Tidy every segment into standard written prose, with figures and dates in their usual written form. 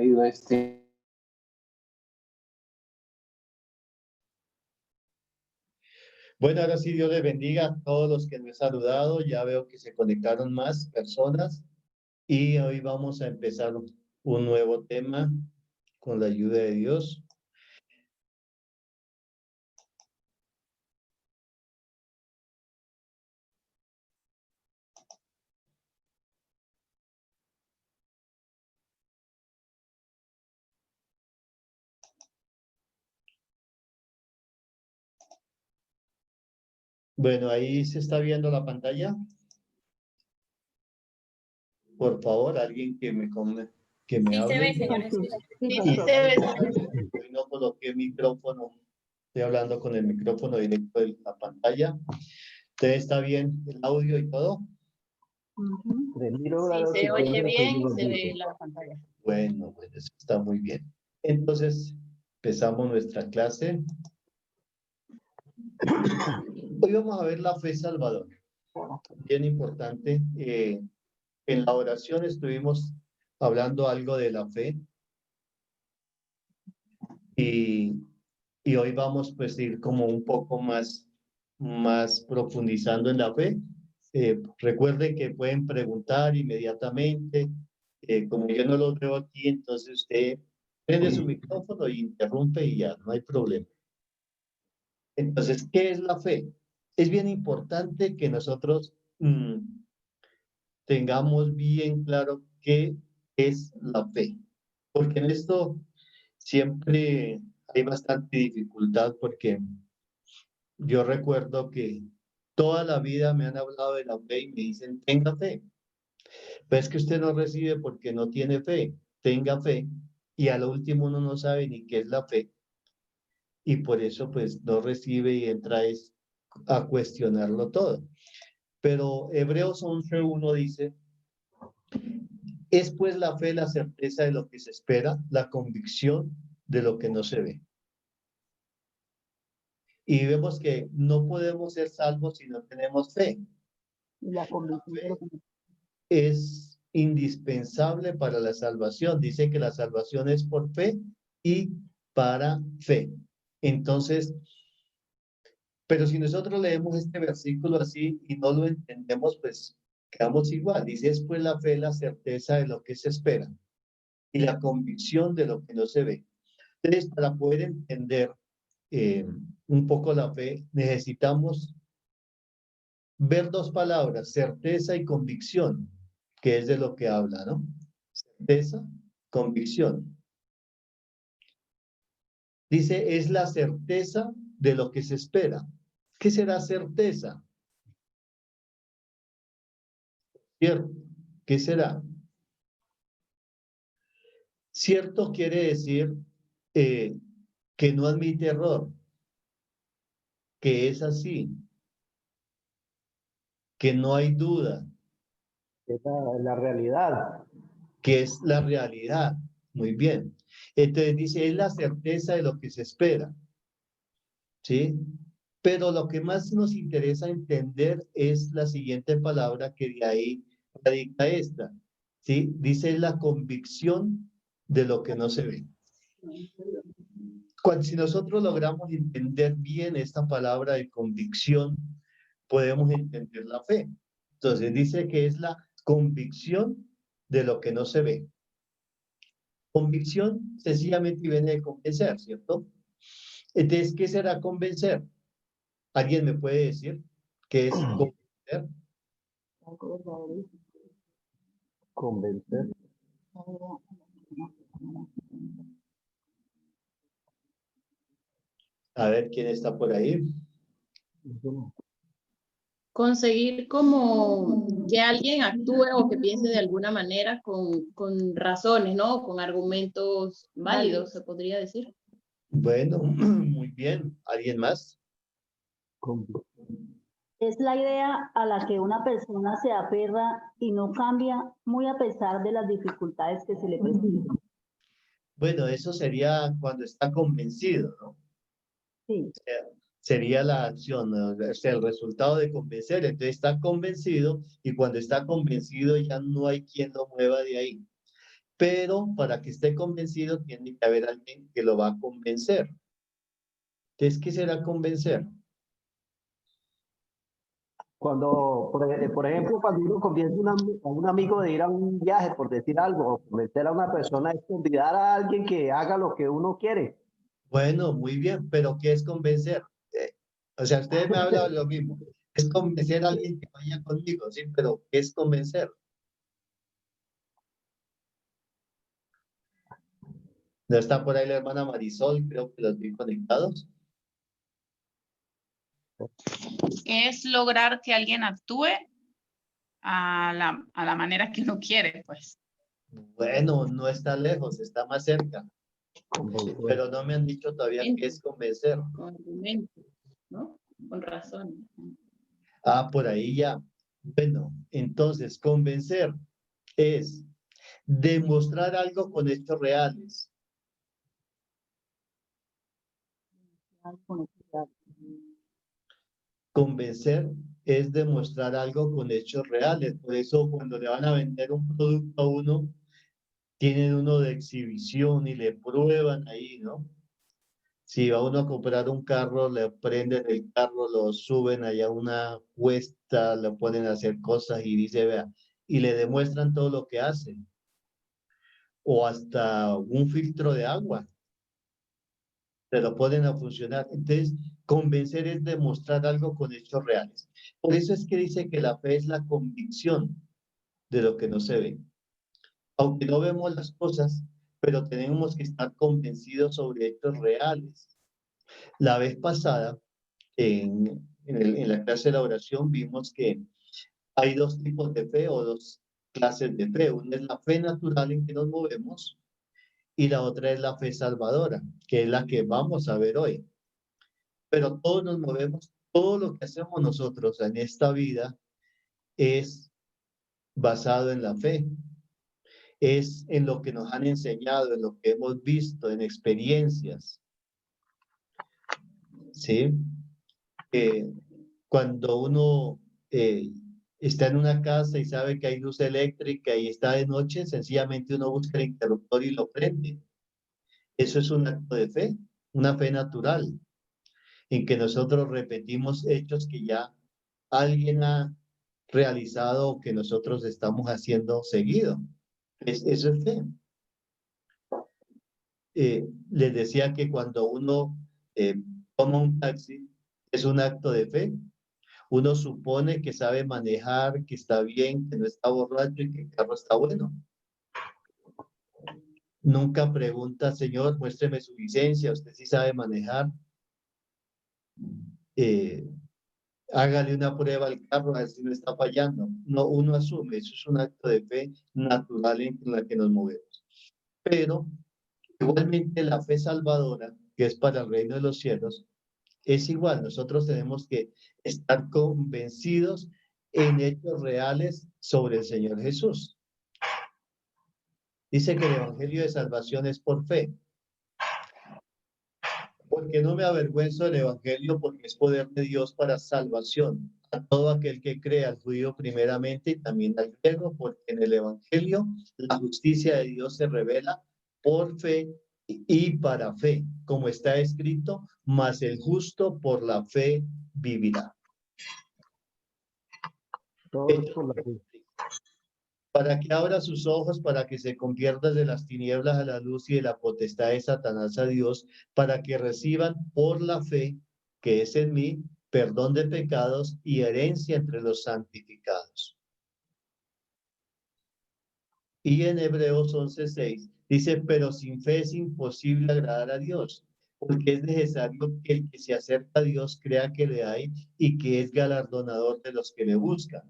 ido este. Bueno, ahora sí, Dios les bendiga a todos los que me han saludado. Ya veo que se conectaron más personas y hoy vamos a empezar un nuevo tema con la ayuda de Dios. Bueno, ahí se está viendo la pantalla. Por favor, alguien que me Sí se hable. ve, señor Jesús. Sí, se ve, señor. Hoy no coloqué micrófono. Estoy hablando con el micrófono directo de la pantalla. ¿Usted está bien el audio y todo? Sí, se oye bien y se ve la pantalla. Bueno, eso está muy bien. Entonces, empezamos nuestra clase. Hoy vamos a ver la fe salvadora. Bien importante. En la oración estuvimos hablando algo de la fe. Y hoy vamos pues a ir como un poco más profundizando en la fe. Recuerden que pueden preguntar inmediatamente. Como yo no los veo aquí, entonces usted prende su micrófono y interrumpe y ya, no hay problema. Entonces, ¿qué es la fe? Es bien importante que nosotros tengamos bien claro qué es la fe. Porque en esto siempre hay bastante dificultad porque yo recuerdo que toda la vida me han hablado de la fe y me dicen, tenga fe. Pero es que usted no recibe porque no tiene fe. Tenga fe. Y a lo último uno no sabe ni qué es la fe. Y por eso pues no recibe y entra a cuestionarlo todo. Pero Hebreos 11:1 dice, es pues la fe la certeza de lo que se espera, la convicción de lo que no se ve. Y vemos que no podemos ser salvos si no tenemos fe. La convicción Es indispensable para la salvación. Dice que la salvación es por fe y para fe. Entonces, pero si nosotros leemos este versículo así y no lo entendemos, pues quedamos igual. Dice, es pues la fe, la certeza de lo que se espera y la convicción de lo que no se ve. Entonces, para poder entender un poco la fe, necesitamos ver dos palabras, certeza y convicción, que es de lo que habla, ¿no? Certeza, convicción. Dice, es la certeza de lo que se espera. ¿Qué será certeza? ¿Cierto? ¿Qué será? Cierto quiere decir que no admite error, que es así, que no hay duda, La realidad. que es la realidad. Muy bien. Entonces dice, es la certeza de lo que se espera. ¿Sí? Pero lo que más nos interesa entender es la siguiente palabra que de ahí radica esta. ¿Sí? Dice la convicción de lo que no se ve. Si nosotros logramos entender bien esta palabra de convicción, podemos entender la fe. Entonces dice que es la convicción de lo que no se ve. Convicción sencillamente viene de convencer, ¿cierto? Entonces, ¿qué será convencer? ¿Alguien me puede decir qué es convencer? Convencer. A ver quién está por ahí. Conseguir como que alguien actúe o que piense de alguna manera con razones, ¿no? Con argumentos válidos, se podría decir. Bueno, muy bien. ¿Alguien más? Es la idea a la que una persona se aferra y no cambia muy a pesar de las dificultades que se le presentan. Bueno, eso sería cuando está convencido, ¿no? Sí. Sería la acción, ¿no? O sea, el resultado de convencer. Entonces está convencido y cuando está convencido ya no hay quien lo mueva de ahí. pero para que esté convencido tiene que haber alguien que lo va a convencer. Entonces, ¿qué será convencer? Cuando, por ejemplo, cuando uno conviene a un amigo de ir a un viaje, por decir algo, o convencer a una persona, es convidar a alguien que haga lo que uno quiere. Bueno, muy bien, pero ¿qué es convencer? O sea, ustedes me hablan de lo mismo. Es convencer a alguien que vaya conmigo, sí, pero ¿qué es convencer? ¿No está por ahí la hermana Marisol? Creo que los vi conectados. Es lograr que alguien actúe a la manera que uno quiere, pues. Bueno, no está lejos, está más cerca, Convencer. pero no me han dicho todavía qué es convencer. Con argumentos, ¿no? Con razones. Ah, por ahí ya. Bueno, entonces, convencer es demostrar algo con hechos reales. Convencer es demostrar algo con hechos reales. Por eso cuando le van a vender un producto a uno, tienen uno de exhibición y le prueban ahí, ¿no? Si va uno a comprar un carro, le prenden el carro, lo suben allá a una cuesta, le ponen a hacer cosas y dice, vea, y le demuestran todo lo que hace. O hasta un filtro de agua, se lo ponen a funcionar. Entonces, convencer es demostrar algo con hechos reales. Por eso es que dice que la fe es la convicción de lo que no se ve. Aunque no vemos las cosas, pero tenemos que estar convencidos sobre hechos reales. La vez pasada, en la clase de la oración, vimos que hay dos tipos de fe o dos clases de fe. Una es la fe natural en que nos movemos y la otra es la fe salvadora, que es la que vamos a ver hoy. Pero todos nos movemos, todo lo que hacemos nosotros en esta vida es basado en la fe. Es en lo que nos han enseñado, en lo que hemos visto, en experiencias. ¿Sí? Cuando uno está en una casa y sabe que hay luz eléctrica y está de noche, sencillamente uno busca el interruptor y lo prende. Eso es un acto de fe, una fe natural, en que nosotros repetimos hechos que ya alguien ha realizado o que nosotros estamos haciendo seguido. Eso es fe. Les decía que cuando uno toma un taxi, es un acto de fe. Uno supone que sabe manejar, que está bien, que no está borracho y que el carro está bueno. Nunca pregunta, señor, muéstreme su licencia, usted sí sabe manejar. Hágale una prueba al carro a ver si no está fallando. No, uno asume, eso es un acto de fe natural en la que nos movemos. Pero igualmente la fe salvadora, que es para el reino de los cielos, es igual. Nosotros tenemos que estar convencidos en hechos reales sobre el Señor Jesús. Dice que el evangelio de salvación es por fe. Porque no me avergüenzo del evangelio, porque es poder de Dios para salvación a todo aquel que cree, al judío primeramente y también al griego, porque en el evangelio la justicia de Dios se revela por fe y para fe, como está escrito, mas el justo por la fe vivirá. Todo es por la fe. Para que abra sus ojos, para que se convierta de las tinieblas a la luz y de la potestad de Satanás a Dios, para que reciban por la fe, que es en mí, perdón de pecados y herencia entre los santificados. Y en Hebreos 11:6 dice, pero sin fe es imposible agradar a Dios, porque es necesario que el que se acerca a Dios crea que le hay y que es galardonador de los que le buscan.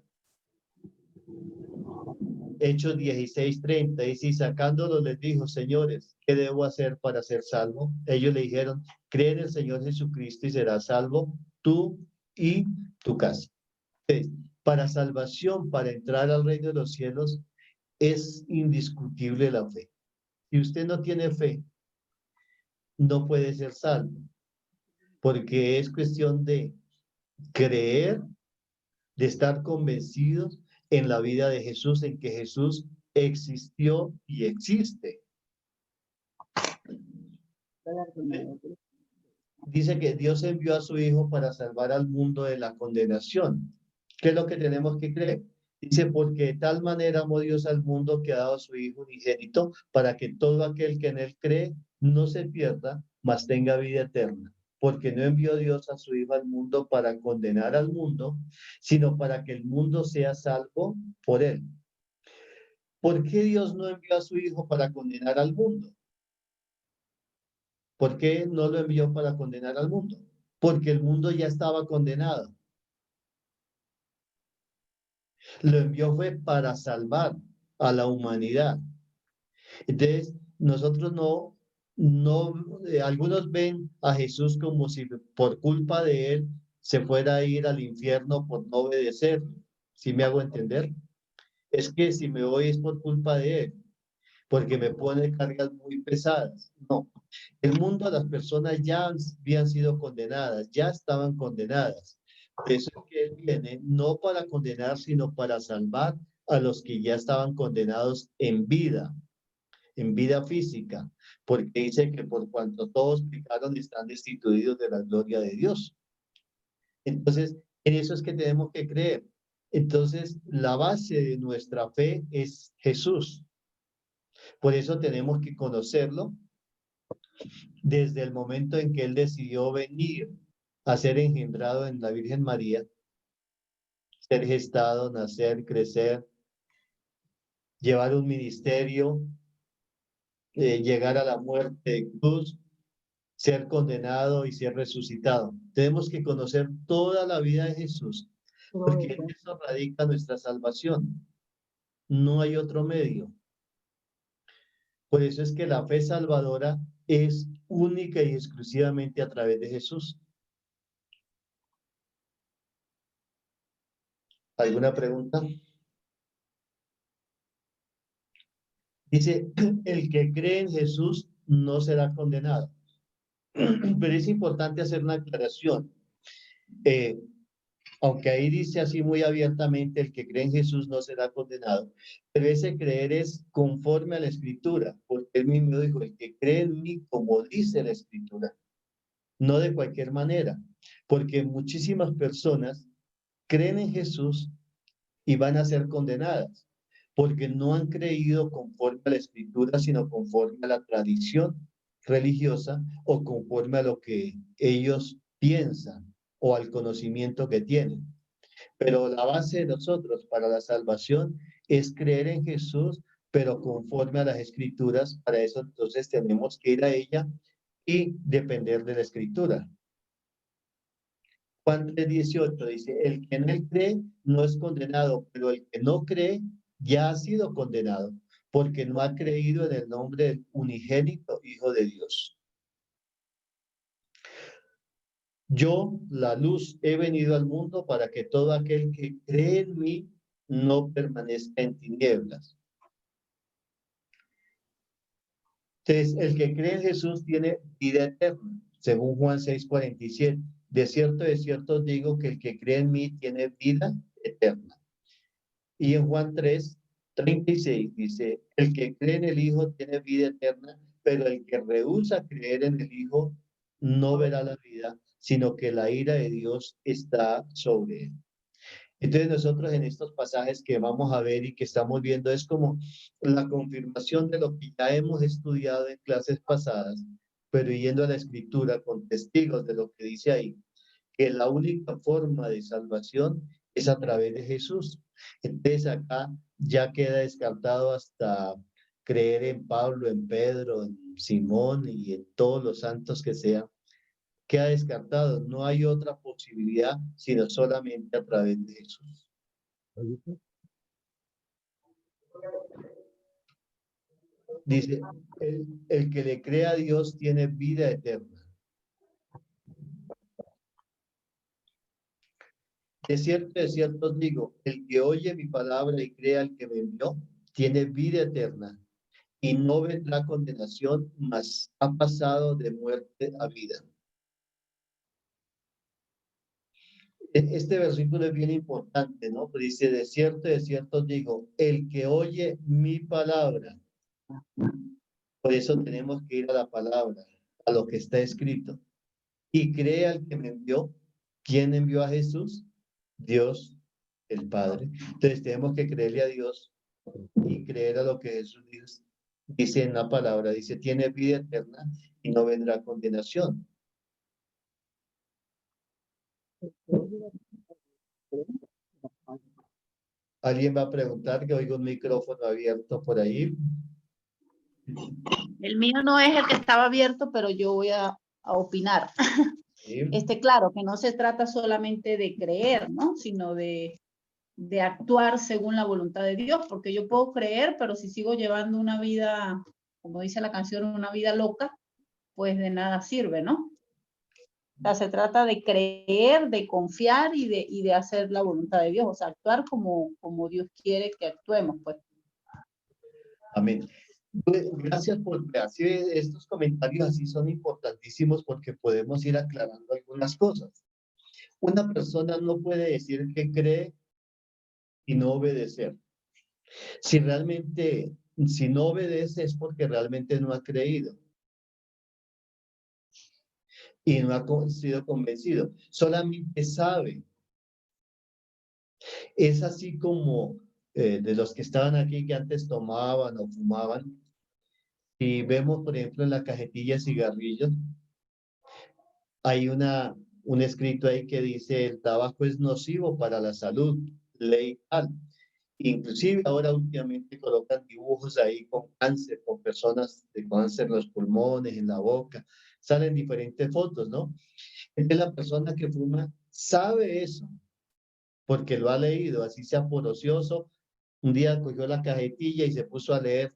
Hechos 16:30 dice, y sacándolos les dijo, señores, ¿qué debo hacer para ser salvo? Ellos le dijeron, cree en el Señor Jesucristo y serás salvo tú y tu casa. Entonces, para salvación, para entrar al reino de los cielos, es indiscutible la fe. Si usted no tiene fe, no puede ser salvo, porque es cuestión de creer, de estar convencidos en la vida de Jesús, en que Jesús existió y existe. Dice que Dios envió a su Hijo para salvar al mundo de la condenación. ¿Qué es lo que tenemos que creer? Dice, porque de tal manera amó Dios al mundo que ha dado a su Hijo unigénito para que todo aquel que en él cree no se pierda, mas tenga vida eterna. Porque no envió Dios a su Hijo al mundo para condenar al mundo, sino para que el mundo sea salvo por él. ¿Por qué Dios no envió a su Hijo para condenar al mundo? ¿Por qué no lo envió para condenar al mundo? Porque el mundo ya estaba condenado. Lo envió fue para salvar a la humanidad. Entonces, nosotros algunos ven a Jesús como si por culpa de él se fuera a ir al infierno por no obedecer. ¿Sí me hago entender? Es que si me voy es por culpa de él, porque me pone cargas muy pesadas. No, el mundo, las personas ya habían sido condenadas, ya estaban condenadas. Por eso es que él viene no para condenar, sino para salvar a los que ya estaban condenados en vida física, porque dice que por cuanto todos pecaron están destituidos de la gloria de Dios. Entonces, en eso es que tenemos que creer. Entonces, la base de nuestra fe es Jesús. Por eso tenemos que conocerlo desde el momento en que Él decidió venir a ser engendrado en la Virgen María, ser gestado, nacer, crecer, llevar un ministerio, llegar a la muerte de cruz, ser condenado y ser resucitado. Tenemos que conocer toda la vida de Jesús, porque en eso radica nuestra salvación. No hay otro medio. Por eso es que la fe salvadora es única y exclusivamente a través de Jesús. ¿Alguna pregunta? Dice, el que cree en Jesús no será condenado. Pero es importante hacer una aclaración. Aunque ahí dice así muy abiertamente, el que cree en Jesús no será condenado, pero ese creer es conforme a la Escritura, porque él mismo dijo, el que cree en mí, como dice la Escritura, no de cualquier manera, porque muchísimas personas creen en Jesús y van a ser condenadas, porque no han creído conforme a la Escritura, sino conforme a la tradición religiosa o conforme a lo que ellos piensan o al conocimiento que tienen. Pero la base de nosotros para la salvación es creer en Jesús, pero conforme a las Escrituras. Para eso entonces tenemos que ir a ella y depender de la Escritura. Juan 3:18 dice, el que en él cree no es condenado, pero el que no cree ya ha sido condenado, porque no ha creído en el nombre del unigénito Hijo de Dios. Yo, la luz, he venido al mundo para que todo aquel que cree en mí no permanezca en tinieblas. Entonces, el que cree en Jesús tiene vida eterna, según Juan 6:47. De cierto os digo que el que cree en mí tiene vida eterna. Y en Juan 3:36 dice, el que cree en el Hijo tiene vida eterna, pero el que rehúsa creer en el Hijo no verá la vida, sino que la ira de Dios está sobre él. Entonces nosotros en estos pasajes que vamos a ver y que estamos viendo es como la confirmación de lo que ya hemos estudiado en clases pasadas, pero yendo a la Escritura con testigos de lo que dice ahí, que la única forma de salvación es a través de Jesús. Entonces acá ya queda descartado hasta creer en Pablo, en Pedro, en Simón y en todos los santos que sean. Queda descartado. No hay otra posibilidad sino solamente a través de Jesús. Dice, el que le cree a Dios tiene vida eterna. De cierto os digo, el que oye mi palabra y crea al que me envió, tiene vida eterna y no vendrá condenación, mas ha pasado de muerte a vida. Este versículo es bien importante, ¿no? Pues dice, de cierto os digo, el que oye mi palabra. Por eso tenemos que ir a la palabra, a lo que está escrito. Y cree al que me envió. ¿Quién envió a Jesús? Dios, el Padre. Entonces tenemos que creerle a Dios y creer a lo que Jesús dice en la palabra. Dice, tiene vida eterna y no vendrá condenación. ¿Alguien va a preguntar? Que oigo un micrófono abierto por ahí. El mío no es el que estaba abierto, pero yo voy a opinar. Sí. Claro, que no se trata solamente de creer, ¿no? Sino de actuar según la voluntad de Dios, porque yo puedo creer, pero si sigo llevando una vida, como dice la canción, una vida loca, pues de nada sirve, ¿no? O sea, se trata de creer, de confiar y de hacer la voluntad de Dios, o sea, actuar como Dios quiere que actuemos, pues. Amén. Pues, gracias por así estos comentarios, así son importantísimos porque podemos ir aclarando algunas cosas. Una persona no puede decir que cree y no obedecer. Si no obedece es porque realmente no ha creído y no ha sido convencido. Solamente sabe. Es así como de los que estaban aquí que antes tomaban o fumaban. Y vemos, por ejemplo, en la cajetilla de cigarrillos, hay un escrito ahí que dice, el tabaco es nocivo para la salud, ley tal. Inclusive ahora últimamente colocan dibujos ahí con cáncer, con personas de cáncer en los pulmones, en la boca. Salen diferentes fotos, ¿no? Entonces la persona que fuma sabe eso, porque lo ha leído, así sea por ocioso. Un día cogió la cajetilla y se puso a leer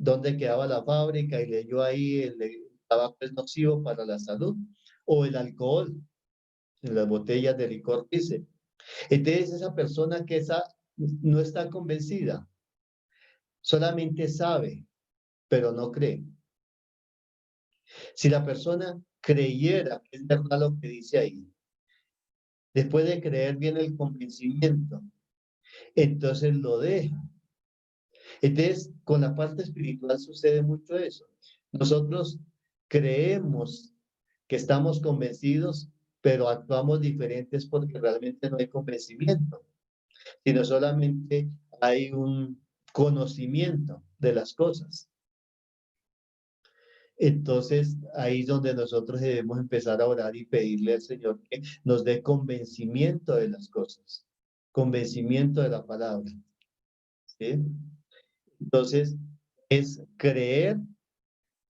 dónde quedaba la fábrica y leyó ahí el tabaco es nocivo para la salud, o el alcohol en las botellas de licor dice. Entonces esa persona que no está convencida, solamente sabe, pero no cree. Si la persona creyera que es verdad lo que dice ahí, después de creer viene el convencimiento, entonces lo deja. Entonces, con la parte espiritual sucede mucho eso. Nosotros creemos que estamos convencidos, pero actuamos diferentes porque realmente no hay convencimiento, sino solamente hay un conocimiento de las cosas. Entonces, ahí es donde nosotros debemos empezar a orar y pedirle al Señor que nos dé convencimiento de las cosas, convencimiento de la palabra. ¿Sí? Entonces, es creer,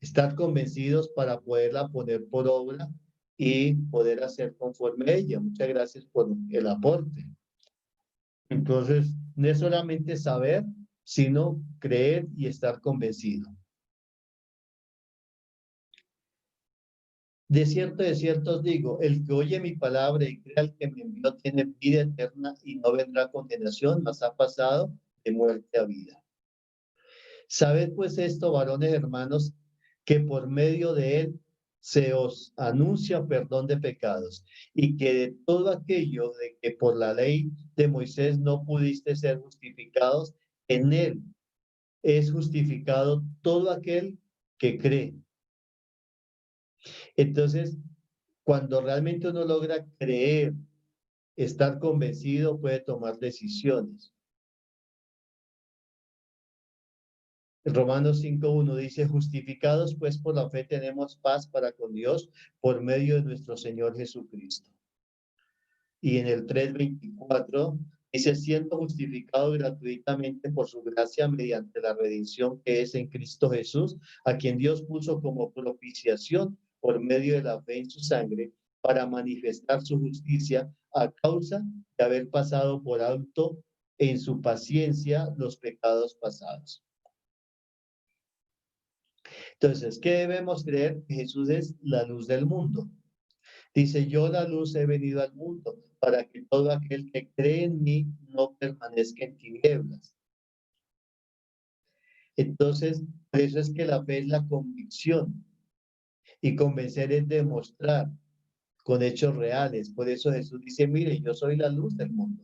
estar convencidos para poderla poner por obra y poder hacer conforme a ella. Muchas gracias por el aporte. Entonces, no es solamente saber, sino creer y estar convencido. De cierto os digo, el que oye mi palabra y crea al que me envió tiene vida eterna y no vendrá condenación, mas ha pasado de muerte a vida. Sabed pues esto, varones hermanos, que por medio de él se os anuncia perdón de pecados y que de todo aquello de que por la ley de Moisés no pudiste ser justificados, en él es justificado todo aquel que cree. Entonces, cuando realmente uno logra creer, estar convencido, puede tomar decisiones. Romanos 5:1 dice, justificados pues por la fe tenemos paz para con Dios por medio de nuestro Señor Jesucristo. Y en el 3:24 dice, siendo justificado gratuitamente por su gracia mediante la redención que es en Cristo Jesús, a quien Dios puso como propiciación por medio de la fe en su sangre, para manifestar su justicia a causa de haber pasado por alto en su paciencia los pecados pasados. Entonces, ¿qué debemos creer? Jesús es la luz del mundo. Dice, yo la luz he venido al mundo para que todo aquel que cree en mí no permanezca en tinieblas. Entonces, por eso es que la fe es la convicción y convencer es demostrar con hechos reales. Por eso Jesús dice, mire, yo soy la luz del mundo.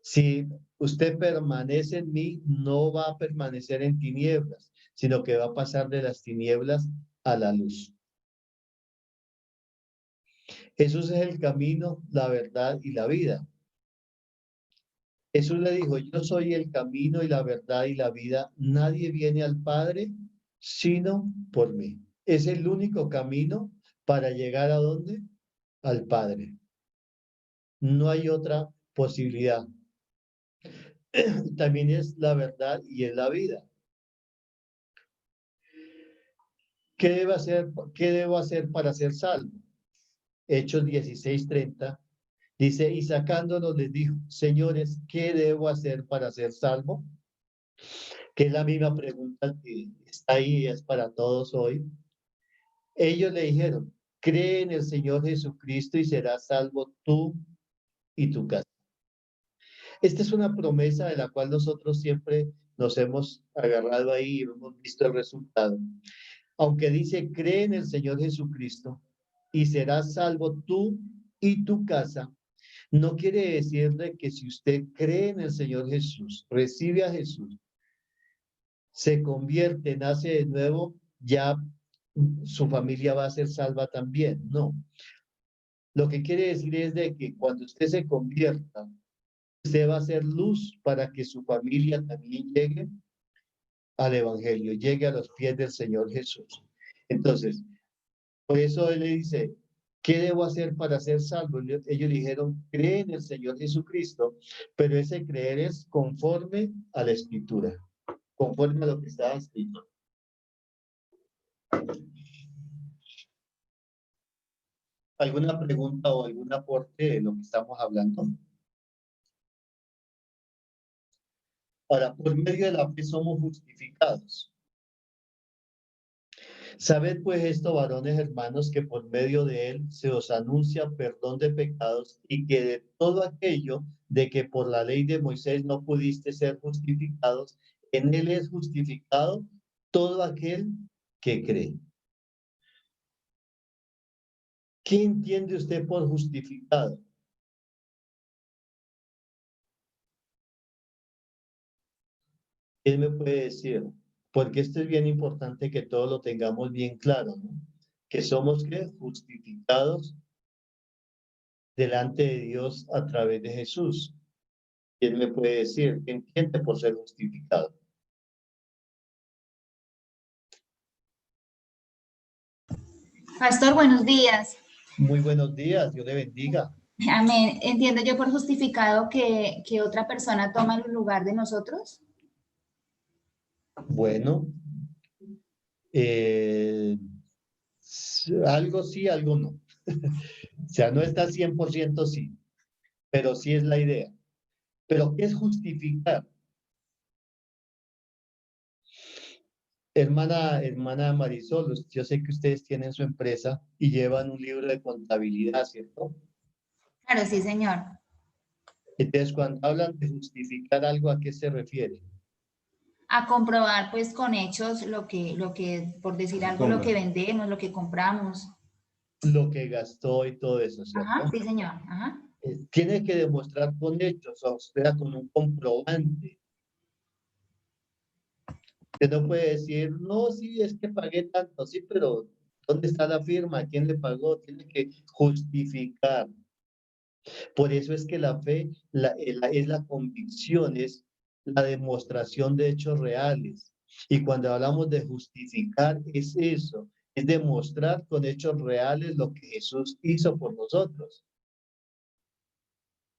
Si usted permanece en mí, no va a permanecer en tinieblas, sino que va a pasar de las tinieblas a la luz. Jesús es el camino, la verdad y la vida. Jesús le dijo, yo soy el camino y la verdad y la vida. Nadie viene al Padre sino por mí. Es el único camino para llegar a ¿dónde? Al Padre. No hay otra posibilidad. También es la verdad y es la vida. ¿Qué debo hacer para ser salvo? Hechos 16:30 dice, y sacándolos les dijo, señores, ¿qué debo hacer para ser salvo? Que es la misma pregunta que está ahí, es para todos hoy. Ellos le dijeron, cree en el Señor Jesucristo y serás salvo tú y tu casa. Esta es una promesa de la cual nosotros siempre nos hemos agarrado ahí y hemos visto el resultado. Aunque dice, cree en el Señor Jesucristo y serás salvo tú y tu casa, no quiere decirle que si usted cree en el Señor Jesús, recibe a Jesús, se convierte, nace de nuevo, ya su familia va a ser salva también. No. Lo que quiere decir es de que cuando usted se convierta, usted va a ser luz para que su familia también llegue al Evangelio, llegue a los pies del Señor Jesús. Entonces, por eso él le dice, ¿qué debo hacer para ser salvo? Ellos dijeron, cree en el Señor Jesucristo, pero ese creer es conforme a la Escritura, conforme a lo que está escrito. ¿Alguna pregunta o algún aporte de lo que estamos hablando? Ahora, por medio de la fe somos justificados. Sabed pues esto, varones hermanos, que por medio de él se os anuncia perdón de pecados y que de todo aquello de que por la ley de Moisés no pudiste ser justificados, en él es justificado todo aquel que cree. ¿Qué entiende usted por justificado? ¿Quién me puede decir? Porque esto es bien importante que todos lo tengamos bien claro, ¿no? Que somos ¿qué? Justificados delante de Dios a través de Jesús. ¿Quién me puede decir? ¿Qué entiende por ser justificado? Pastor, buenos días. Muy buenos días, Dios le bendiga. Amén. ¿Entiendo yo por justificado que otra persona toma el lugar de nosotros? Bueno, algo sí, algo no. O sea, no está 100% sí, pero sí es la idea. ¿Pero qué es justificar? Hermana Marisol, yo sé que ustedes tienen su empresa y llevan un libro de contabilidad, ¿cierto? Claro, sí, señor. Entonces, cuando hablan de justificar algo, ¿a qué se refiere? A comprobar, pues, con hechos por decir algo, lo que vendemos, lo que compramos. Lo que gastó y todo eso, ¿cierto? Ajá, sí, señor. Ajá. Tiene que demostrar con hechos, o sea, con un comprobante. Usted no puede decir, no, sí, es que pagué tanto, sí, pero ¿dónde está la firma? ¿Quién le pagó? Tiene que justificar. Por eso es que la fe es la convicción, es la demostración de hechos reales. Y cuando hablamos de justificar, es eso, es demostrar con hechos reales lo que Jesús hizo por nosotros.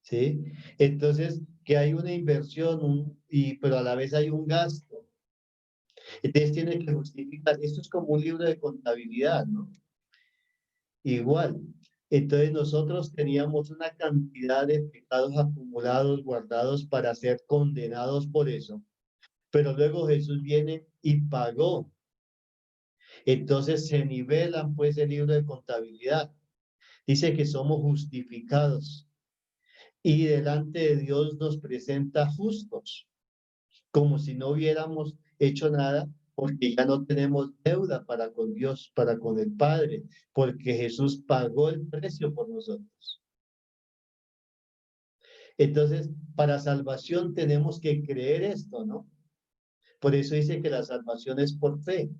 ¿Sí? Entonces, que hay una inversión, pero a la vez hay un gasto. Entonces tiene que justificar. Esto es como un libro de contabilidad, ¿no? Igual. Entonces nosotros teníamos una cantidad de pecados acumulados, guardados para ser condenados por eso. Pero luego Jesús viene y pagó. Entonces se nivelan pues el libro de contabilidad. Dice que somos justificados. Y delante de Dios nos presenta justos, como si no hubiéramos hecho nada, porque ya no tenemos deuda para con Dios, para con el Padre, porque Jesús pagó el precio por nosotros. Entonces, para salvación tenemos que creer esto, ¿no? Por eso dice que la salvación es por fe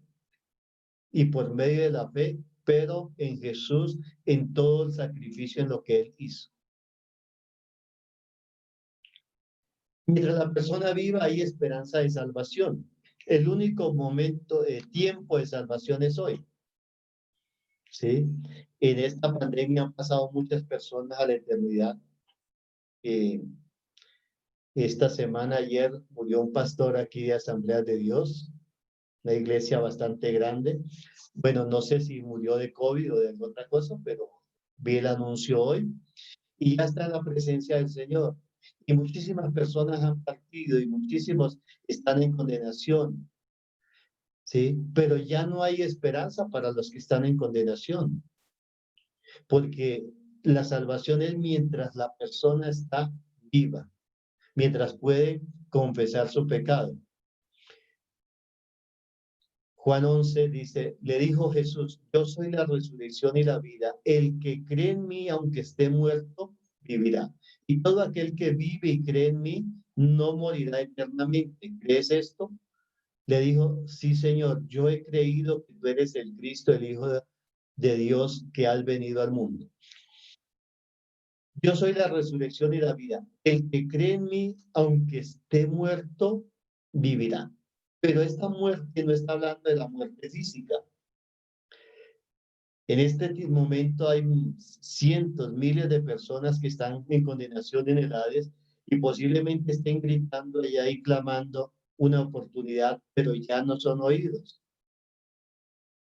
y por medio de la fe, pero en Jesús, en todo el sacrificio en lo que Él hizo. Mientras la persona viva, hay esperanza de salvación. El único momento, tiempo de salvación es hoy. ¿Sí? En esta pandemia han pasado muchas personas a la eternidad. Esta semana, ayer, murió un pastor aquí de Asamblea de Dios, una iglesia bastante grande. Bueno, no sé si murió de COVID o de alguna otra cosa, pero vi el anuncio hoy y ya está en la presencia del Señor. Y muchísimas personas han partido y muchísimos están en condenación. ¿Sí? Pero ya no hay esperanza para los que están en condenación. Porque la salvación es mientras la persona está viva, mientras puede confesar su pecado. Juan 11 dice, le dijo Jesús, yo soy la resurrección y la vida. El que cree en mí, aunque esté muerto, vivirá. Y todo aquel que vive y cree en mí, no morirá eternamente. ¿Crees esto? Le dijo, sí, Señor, yo he creído que tú eres el Cristo, el Hijo de Dios que has venido al mundo. Yo soy la resurrección y la vida. El que cree en mí, aunque esté muerto, vivirá. Pero esta muerte no está hablando de la muerte física. En este momento hay cientos, miles de personas que están en condenación en el Hades y posiblemente estén gritando allá y clamando una oportunidad, pero ya no son oídos.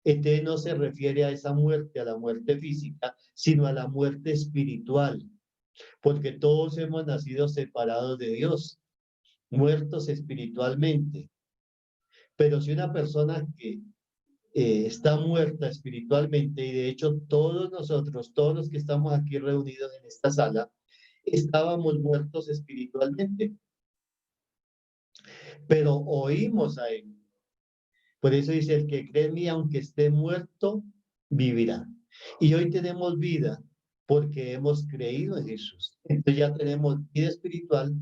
Este no se refiere a esa muerte, a la muerte física, sino a la muerte espiritual, porque todos hemos nacido separados de Dios, muertos espiritualmente. Pero si una persona que está muerta espiritualmente, y de hecho todos nosotros, todos los que estamos aquí reunidos en esta sala, estábamos muertos espiritualmente, pero oímos a Él. Por eso dice, el que cree en mí, aunque esté muerto, vivirá. Y hoy tenemos vida porque hemos creído en Jesús. Entonces ya tenemos vida espiritual,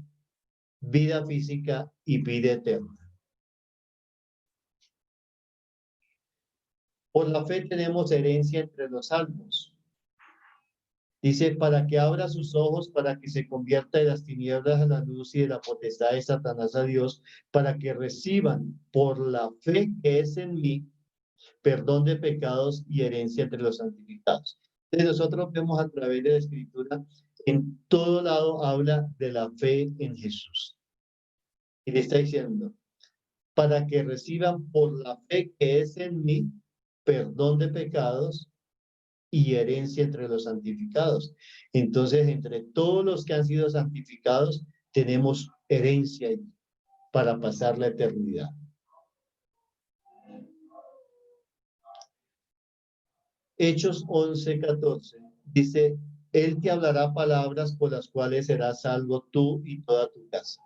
vida física y vida eterna. Por la fe tenemos herencia entre los salvos. Dice, para que abra sus ojos, para que se convierta de las tinieblas a la luz y de la potestad de Satanás a Dios, para que reciban por la fe que es en mí, perdón de pecados y herencia entre los santificados. Entonces nosotros vemos a través de la Escritura, en todo lado habla de la fe en Jesús. Y le está diciendo, para que reciban por la fe que es en mí, perdón de pecados y herencia entre los santificados. Entonces, entre todos los que han sido santificados, tenemos herencia para pasar la eternidad. Hechos 11:14 dice, Él te hablará palabras por las cuales serás salvo tú y toda tu casa.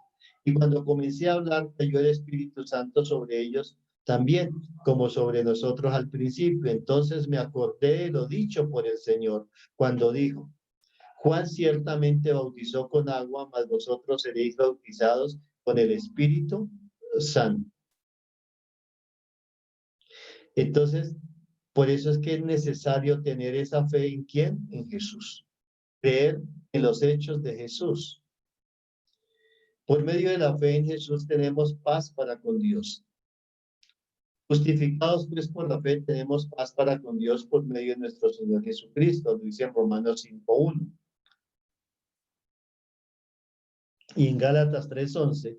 Y cuando comencé a hablar, cayó el Espíritu Santo sobre ellos también, como sobre nosotros al principio. Entonces me acordé de lo dicho por el Señor, cuando dijo, Juan ciertamente bautizó con agua, mas vosotros seréis bautizados con el Espíritu Santo. Entonces, por eso es que es necesario tener esa fe en ¿quién? En Jesús. Creer en los hechos de Jesús. Por medio de la fe en Jesús tenemos paz para con Dios. Justificados pues por la fe tenemos paz para con Dios por medio de nuestro Señor Jesucristo, lo dice en Romanos 5:1. Y en Gálatas 3:11,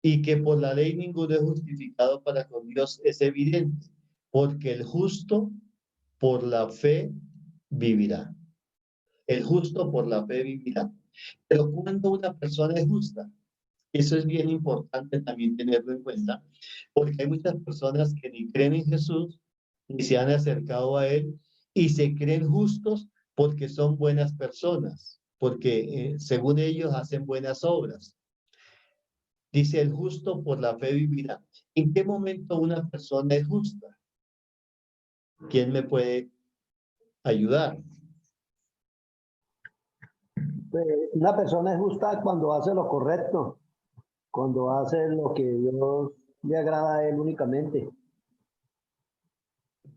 y que por la ley ninguno es justificado para con Dios es evidente, porque el justo por la fe vivirá. El justo por la fe vivirá. Pero cuando una persona es justa, eso es bien importante también tenerlo en cuenta, porque hay muchas personas que ni creen en Jesús, ni se han acercado a Él, y se creen justos porque son buenas personas, porque según ellos hacen buenas obras. Dice, el justo por la fe vivirá. ¿En qué momento una persona es justa? ¿Quién me puede ayudar? Una persona es justa cuando hace lo correcto, cuando hace lo que Dios le agrada a él únicamente.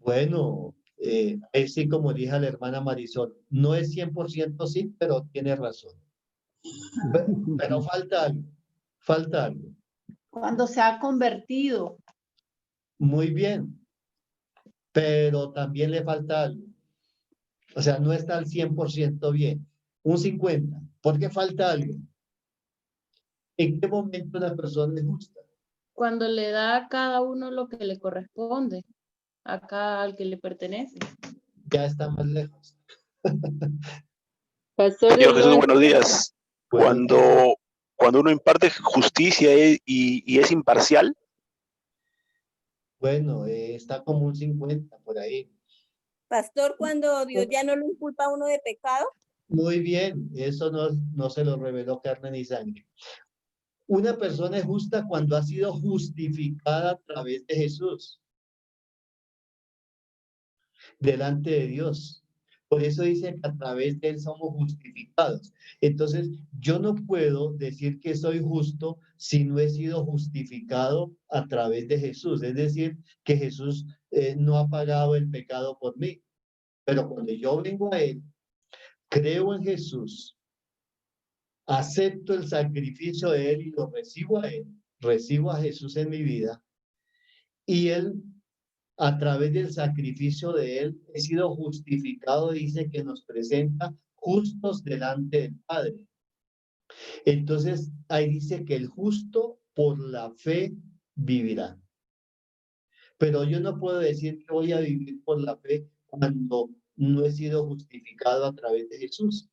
Bueno, es sí, como dijo la hermana Marisol, no es 100% sí, pero tiene razón. Pero falta algo. Cuando se ha convertido. Muy bien, pero también le falta algo. O sea, no está al 100% bien. Un 50%. ¿Por qué falta algo? ¿En qué momento una persona es justa? Cuando le da a cada uno lo que le corresponde, acá al que le pertenece. Ya está más lejos. Pastor, Señor Jesús, buenos días. Bueno, Cuando uno imparte justicia y es imparcial, bueno, está como un 50 por ahí. Pastor, cuando Dios ya no lo inculpa a uno de pecado. Muy bien, eso no se lo reveló carne ni sangre. Una persona es justa cuando ha sido justificada a través de Jesús, delante de Dios. Por eso dice que a través de Él somos justificados. Entonces, yo no puedo decir que soy justo si no he sido justificado a través de Jesús. Es decir, que Jesús no ha pagado el pecado por mí. Pero cuando yo vengo a Él, creo en Jesús, acepto el sacrificio de Él y lo recibo a Él, recibo a Jesús en mi vida, y Él, a través del sacrificio de Él, he sido justificado, dice que nos presenta justos delante del Padre. Entonces, ahí dice que el justo por la fe vivirá. Pero yo no puedo decir que voy a vivir por la fe cuando no he sido justificado a través de Jesús.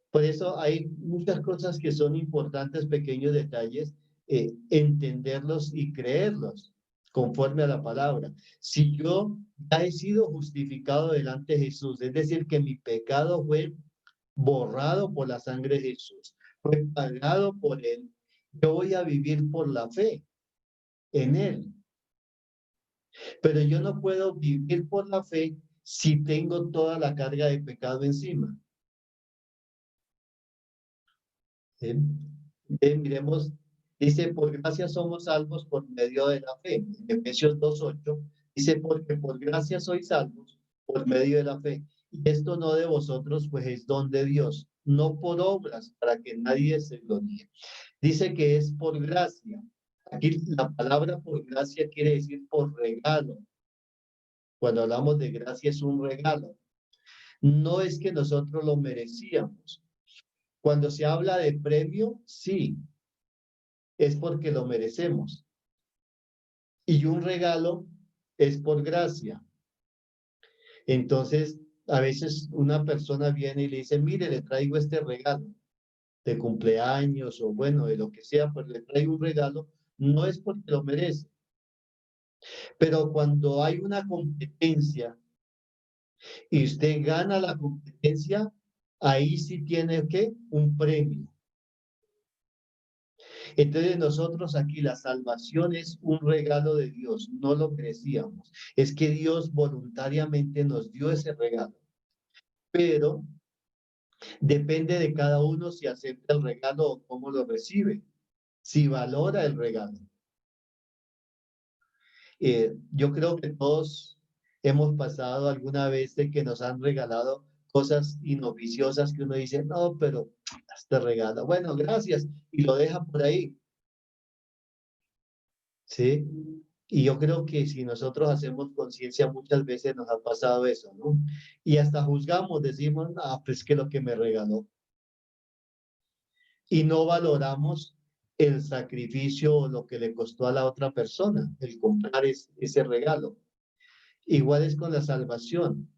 Por eso hay muchas cosas que son importantes, pequeños detalles, entenderlos y creerlos conforme a la palabra. Si yo ya he sido justificado delante de Jesús, es decir, que mi pecado fue borrado por la sangre de Jesús, fue pagado por Él, yo voy a vivir por la fe en Él. Pero yo no puedo vivir por la fe si tengo toda la carga de pecado encima. Miremos, dice, por gracia somos salvos por medio de la fe. En Efesios 2:8 dice, porque por gracia sois salvos por medio de la fe. Y esto no de vosotros, pues es don de Dios, no por obras, para que nadie se gloríe. Dice que es por gracia. Aquí la palabra por gracia quiere decir por regalo. Cuando hablamos de gracia es un regalo. No es que nosotros lo merecíamos. Cuando se habla de premio, sí, es porque lo merecemos. Y un regalo es por gracia. Entonces, a veces una persona viene y le dice, mire, le traigo este regalo de cumpleaños o bueno, de lo que sea, pues le traigo un regalo, no es porque lo merece. Pero cuando hay una competencia y usted gana la competencia, ahí sí tiene que un premio. Entonces nosotros aquí la salvación es un regalo de Dios, no lo merecíamos. Es que Dios voluntariamente nos dio ese regalo. Pero depende de cada uno si acepta el regalo o cómo lo recibe, si valora el regalo. Yo creo que todos hemos pasado alguna vez de que nos han regalado cosas inoficiosas que uno dice, no, pero este regalo, bueno, gracias, y lo deja por ahí. ¿Sí? Y yo creo que si nosotros hacemos conciencia, muchas veces nos ha pasado eso, ¿no? Y hasta juzgamos, decimos, ah, pues que lo que me regaló. Y no valoramos el sacrificio o lo que le costó a la otra persona, el comprar ese regalo. Igual es con la salvación.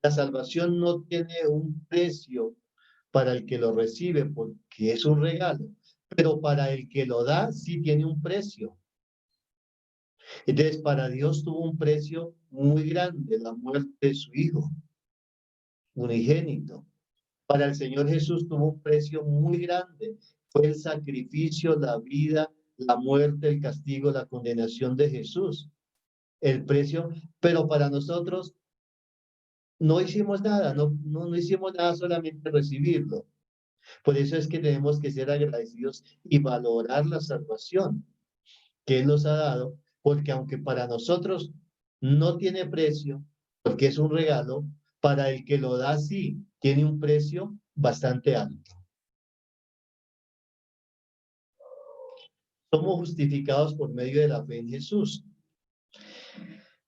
La salvación no tiene un precio para el que lo recibe porque es un regalo, pero para el que lo da sí tiene un precio. Entonces, para Dios tuvo un precio muy grande, la muerte de su Hijo unigénito. Para el Señor Jesús tuvo un precio muy grande, Fue el sacrificio, la vida, la muerte, el castigo, la condenación de Jesús. El precio, pero para nosotros no hicimos nada, no hicimos nada, solamente recibirlo. Por eso es que tenemos que ser agradecidos y valorar la salvación que Él nos ha dado, porque aunque para nosotros no tiene precio, porque es un regalo, para el que lo da sí, tiene un precio bastante alto. Somos justificados por medio de la fe en Jesús.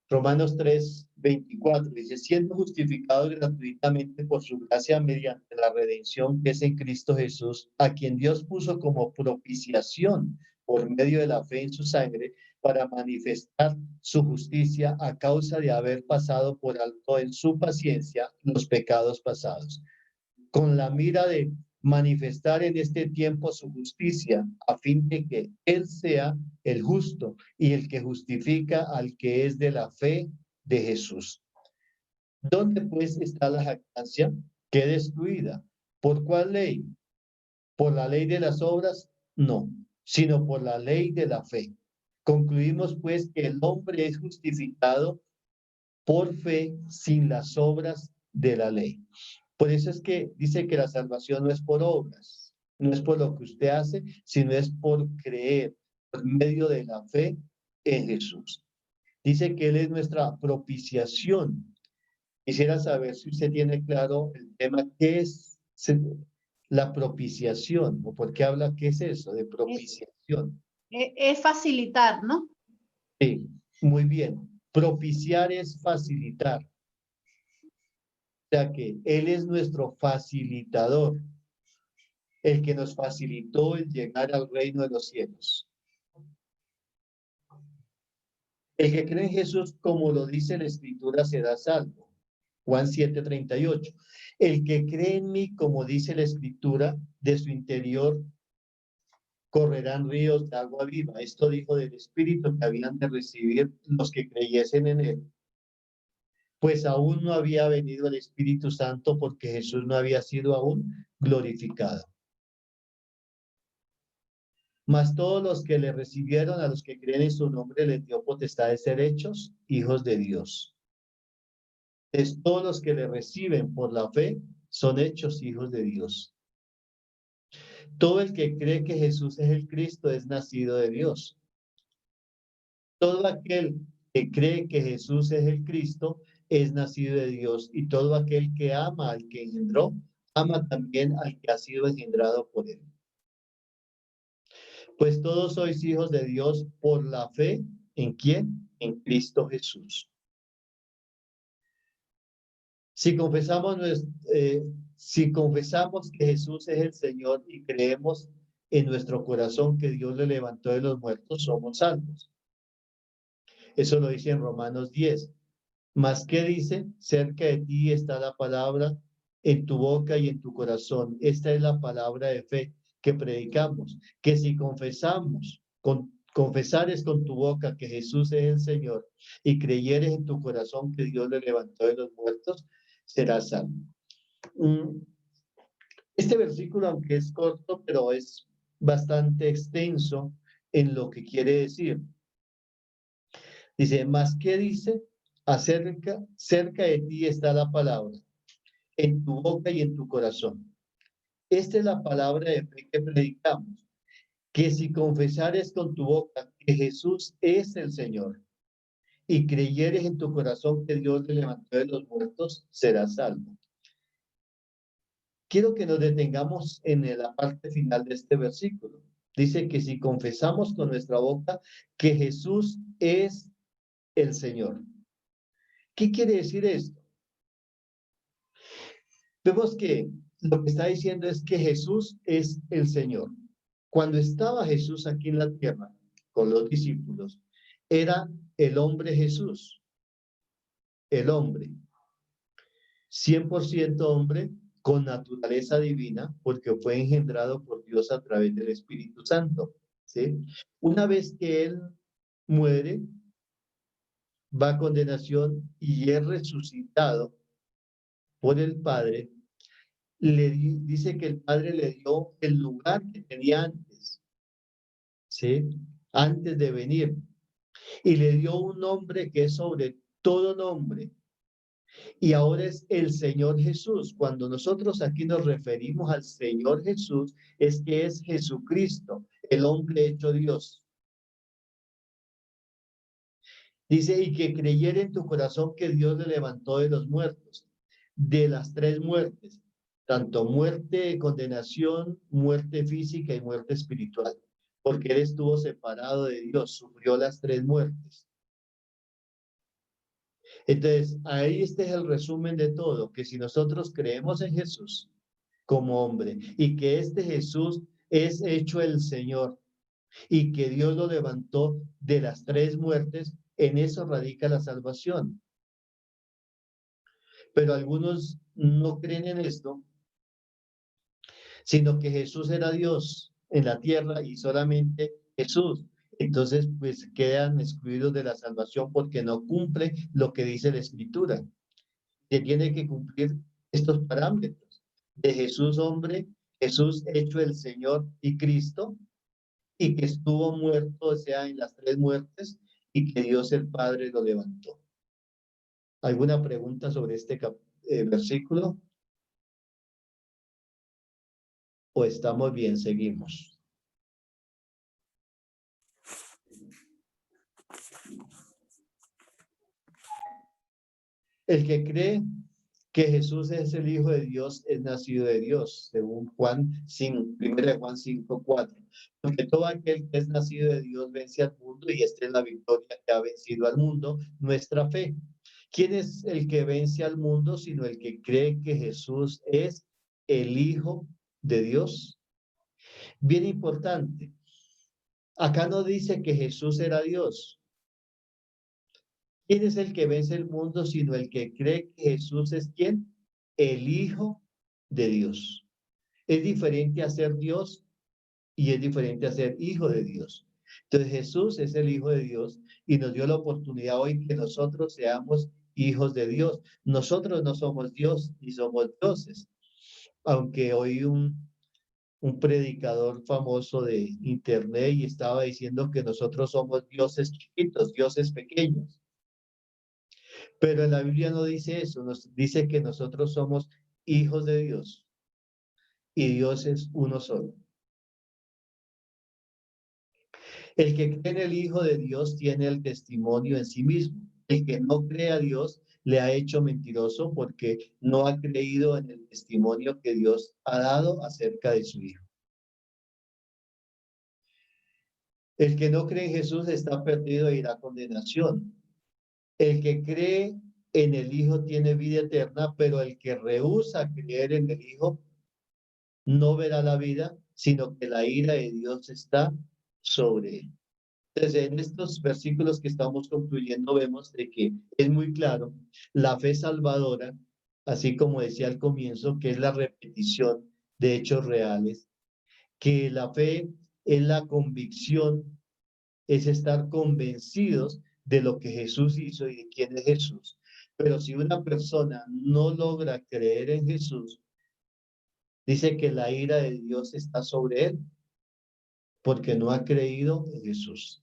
Romanos 3:24 dice, siendo justificados gratuitamente por su gracia mediante la redención que es en Cristo Jesús, a quien Dios puso como propiciación por medio de la fe en su sangre, para manifestar su justicia a causa de haber pasado por alto en su paciencia los pecados pasados, con la mira de manifestar en este tiempo su justicia, a fin de que Él sea el justo y el que justifica al que es de la fe de Jesús. ¿Dónde pues está la jactancia? ¿Qué destruida? ¿Por cuál ley? ¿Por la ley de las obras? No, sino por la ley de la fe. Concluimos pues que el hombre es justificado por fe sin las obras de la ley. Por eso es que dice que la salvación no es por obras, no es por lo que usted hace, sino es por creer, por medio de la fe en Jesús. Dice que Él es nuestra propiciación. Quisiera saber si usted tiene claro el tema, ¿qué es la propiciación? ¿O por qué habla, qué es eso de propiciación? Es facilitar, ¿no? Sí, muy bien. Propiciar es facilitar. O sea que Él es nuestro facilitador, el que nos facilitó el llegar al reino de los cielos. El que cree en Jesús, como lo dice la Escritura, será salvo. Juan 7:38. El que cree en mí, como dice la Escritura, de su interior correrán ríos de agua viva. Esto dijo del Espíritu que habían de recibir los que creyesen en Él. Pues aún no había venido el Espíritu Santo porque Jesús no había sido aún glorificado. Mas todos los que le recibieron, a los que creen en su nombre, les dio potestad de ser hechos hijos de Dios. Es todos los que le reciben por la fe son hechos hijos de Dios. Todo el que cree que Jesús es el Cristo es nacido de Dios. Todo aquel que cree que Jesús es el Cristo es nacido de Dios. Y todo aquel que ama al que engendró, ama también al que ha sido engendrado por él. Pues todos sois hijos de Dios por la fe. ¿En quién? En Cristo Jesús. Si confesamos que Jesús es el Señor y creemos en nuestro corazón que Dios le levantó de los muertos, somos salvos. Eso lo dice en Romanos 10. Mas, ¿qué dice? Cerca de ti está la palabra, en tu boca y en tu corazón. Esta es la palabra de fe que predicamos, que si confesares con tu boca que Jesús es el Señor y creyeres en tu corazón que Dios le levantó de los muertos, serás salvo. Este versículo, aunque es corto, pero es bastante extenso en lo que quiere decir. Dice, ¿más qué dice? Cerca de ti está la palabra, en tu boca y en tu corazón. Esta es la palabra de fe que predicamos, que si confesares con tu boca que Jesús es el Señor y creyeres en tu corazón que Dios le levantó de los muertos, serás salvo. Quiero que nos detengamos en la parte final de este versículo. Dice que si confesamos con nuestra boca que Jesús es el Señor. ¿Qué quiere decir esto? Vemos que lo que está diciendo es que Jesús es el Señor. Cuando estaba Jesús aquí en la tierra con los discípulos, era el hombre Jesús, el hombre, 100% hombre con naturaleza divina, porque fue engendrado por Dios a través del Espíritu Santo, ¿sí? Una vez que Él muere, va a condenación y es resucitado por el Padre, dice que el Padre le dio el lugar que tenía antes, ¿sí? Antes de venir. Y le dio un nombre que es sobre todo nombre. Y ahora es el Señor Jesús. Cuando nosotros aquí nos referimos al Señor Jesús, es que es Jesucristo, el hombre hecho Dios. Dice, y que creyera en tu corazón que Dios le levantó de los muertos, de las tres muertes, tanto muerte de condenación, muerte física y muerte espiritual, porque él estuvo separado de Dios, sufrió las tres muertes. Entonces, ahí este es el resumen de todo, que si nosotros creemos en Jesús como hombre y que este Jesús es hecho el Señor y que Dios lo levantó de las tres muertes, en eso radica la salvación. Pero algunos no creen en esto, sino que Jesús era Dios en la tierra y solamente Jesús. Entonces, pues quedan excluidos de la salvación porque no cumple lo que dice la Escritura. Que tiene que cumplir estos parámetros de Jesús hombre, Jesús hecho el Señor y Cristo, y que estuvo muerto, o sea, en las tres muertes, y que Dios el Padre lo levantó. ¿Alguna pregunta sobre este versículo? ¿O estamos bien? Seguimos. El que cree que Jesús es el Hijo de Dios es nacido de Dios, según Juan 5, 1 Juan 5:4. Porque todo aquel que es nacido de Dios vence al mundo, y esta es la victoria que ha vencido al mundo, nuestra fe. ¿Quién es el que vence al mundo sino el que cree que Jesús es el Hijo de Dios? Bien importante. Acá no dice que Jesús era Dios. ¿Quién es el que vence el mundo sino el que cree que Jesús es quién? El Hijo de Dios. Es diferente a ser Dios y es diferente a ser Hijo de Dios. Entonces Jesús es el Hijo de Dios y nos dio la oportunidad hoy que nosotros seamos hijos de Dios. Nosotros no somos Dios ni somos dioses. Aunque hoy un predicador famoso de internet y estaba diciendo que nosotros somos dioses chiquitos, dioses pequeños. Pero en la Biblia no dice eso, nos dice que nosotros somos hijos de Dios y Dios es uno solo. El que cree en el Hijo de Dios tiene el testimonio en sí mismo. El que no cree a Dios le ha hecho mentiroso porque no ha creído en el testimonio que Dios ha dado acerca de su Hijo. El que no cree en Jesús está perdido e irá a condenación. El que cree en el Hijo tiene vida eterna, pero el que rehúsa creer en el Hijo no verá la vida, sino que la ira de Dios está sobre él. Entonces, en estos versículos que estamos concluyendo, vemos de que es muy claro la fe salvadora, así como decía al comienzo, que es la repetición de hechos reales, que la fe es la convicción, es estar convencidos de lo que Jesús hizo y de quién es Jesús. Pero si una persona no logra creer en Jesús, dice que la ira de Dios está sobre él, porque no ha creído en Jesús.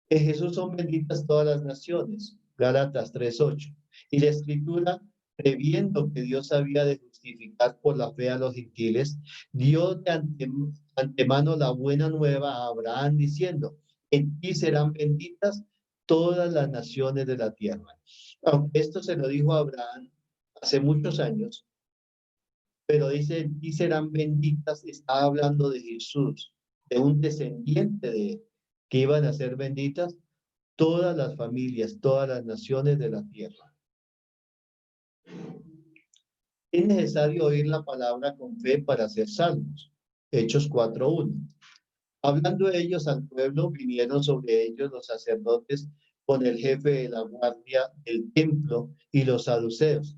En Jesús son benditas todas las naciones, Gálatas 3:8. Y la Escritura, previendo que Dios había de justificar por la fe a los gentiles, dio de antemano la buena nueva a Abraham, diciendo, en ti serán benditas todas las naciones de la tierra. Aunque esto se lo dijo a Abraham hace muchos años, pero dice, en ti serán benditas, está hablando de Jesús, de un descendiente de él, que iban a ser benditas todas las familias, todas las naciones de la tierra. Es necesario oír la palabra con fe para ser salvos. Hechos 4:1. Hablando ellos al pueblo, vinieron sobre ellos los sacerdotes con el jefe de la guardia del templo y los saduceos,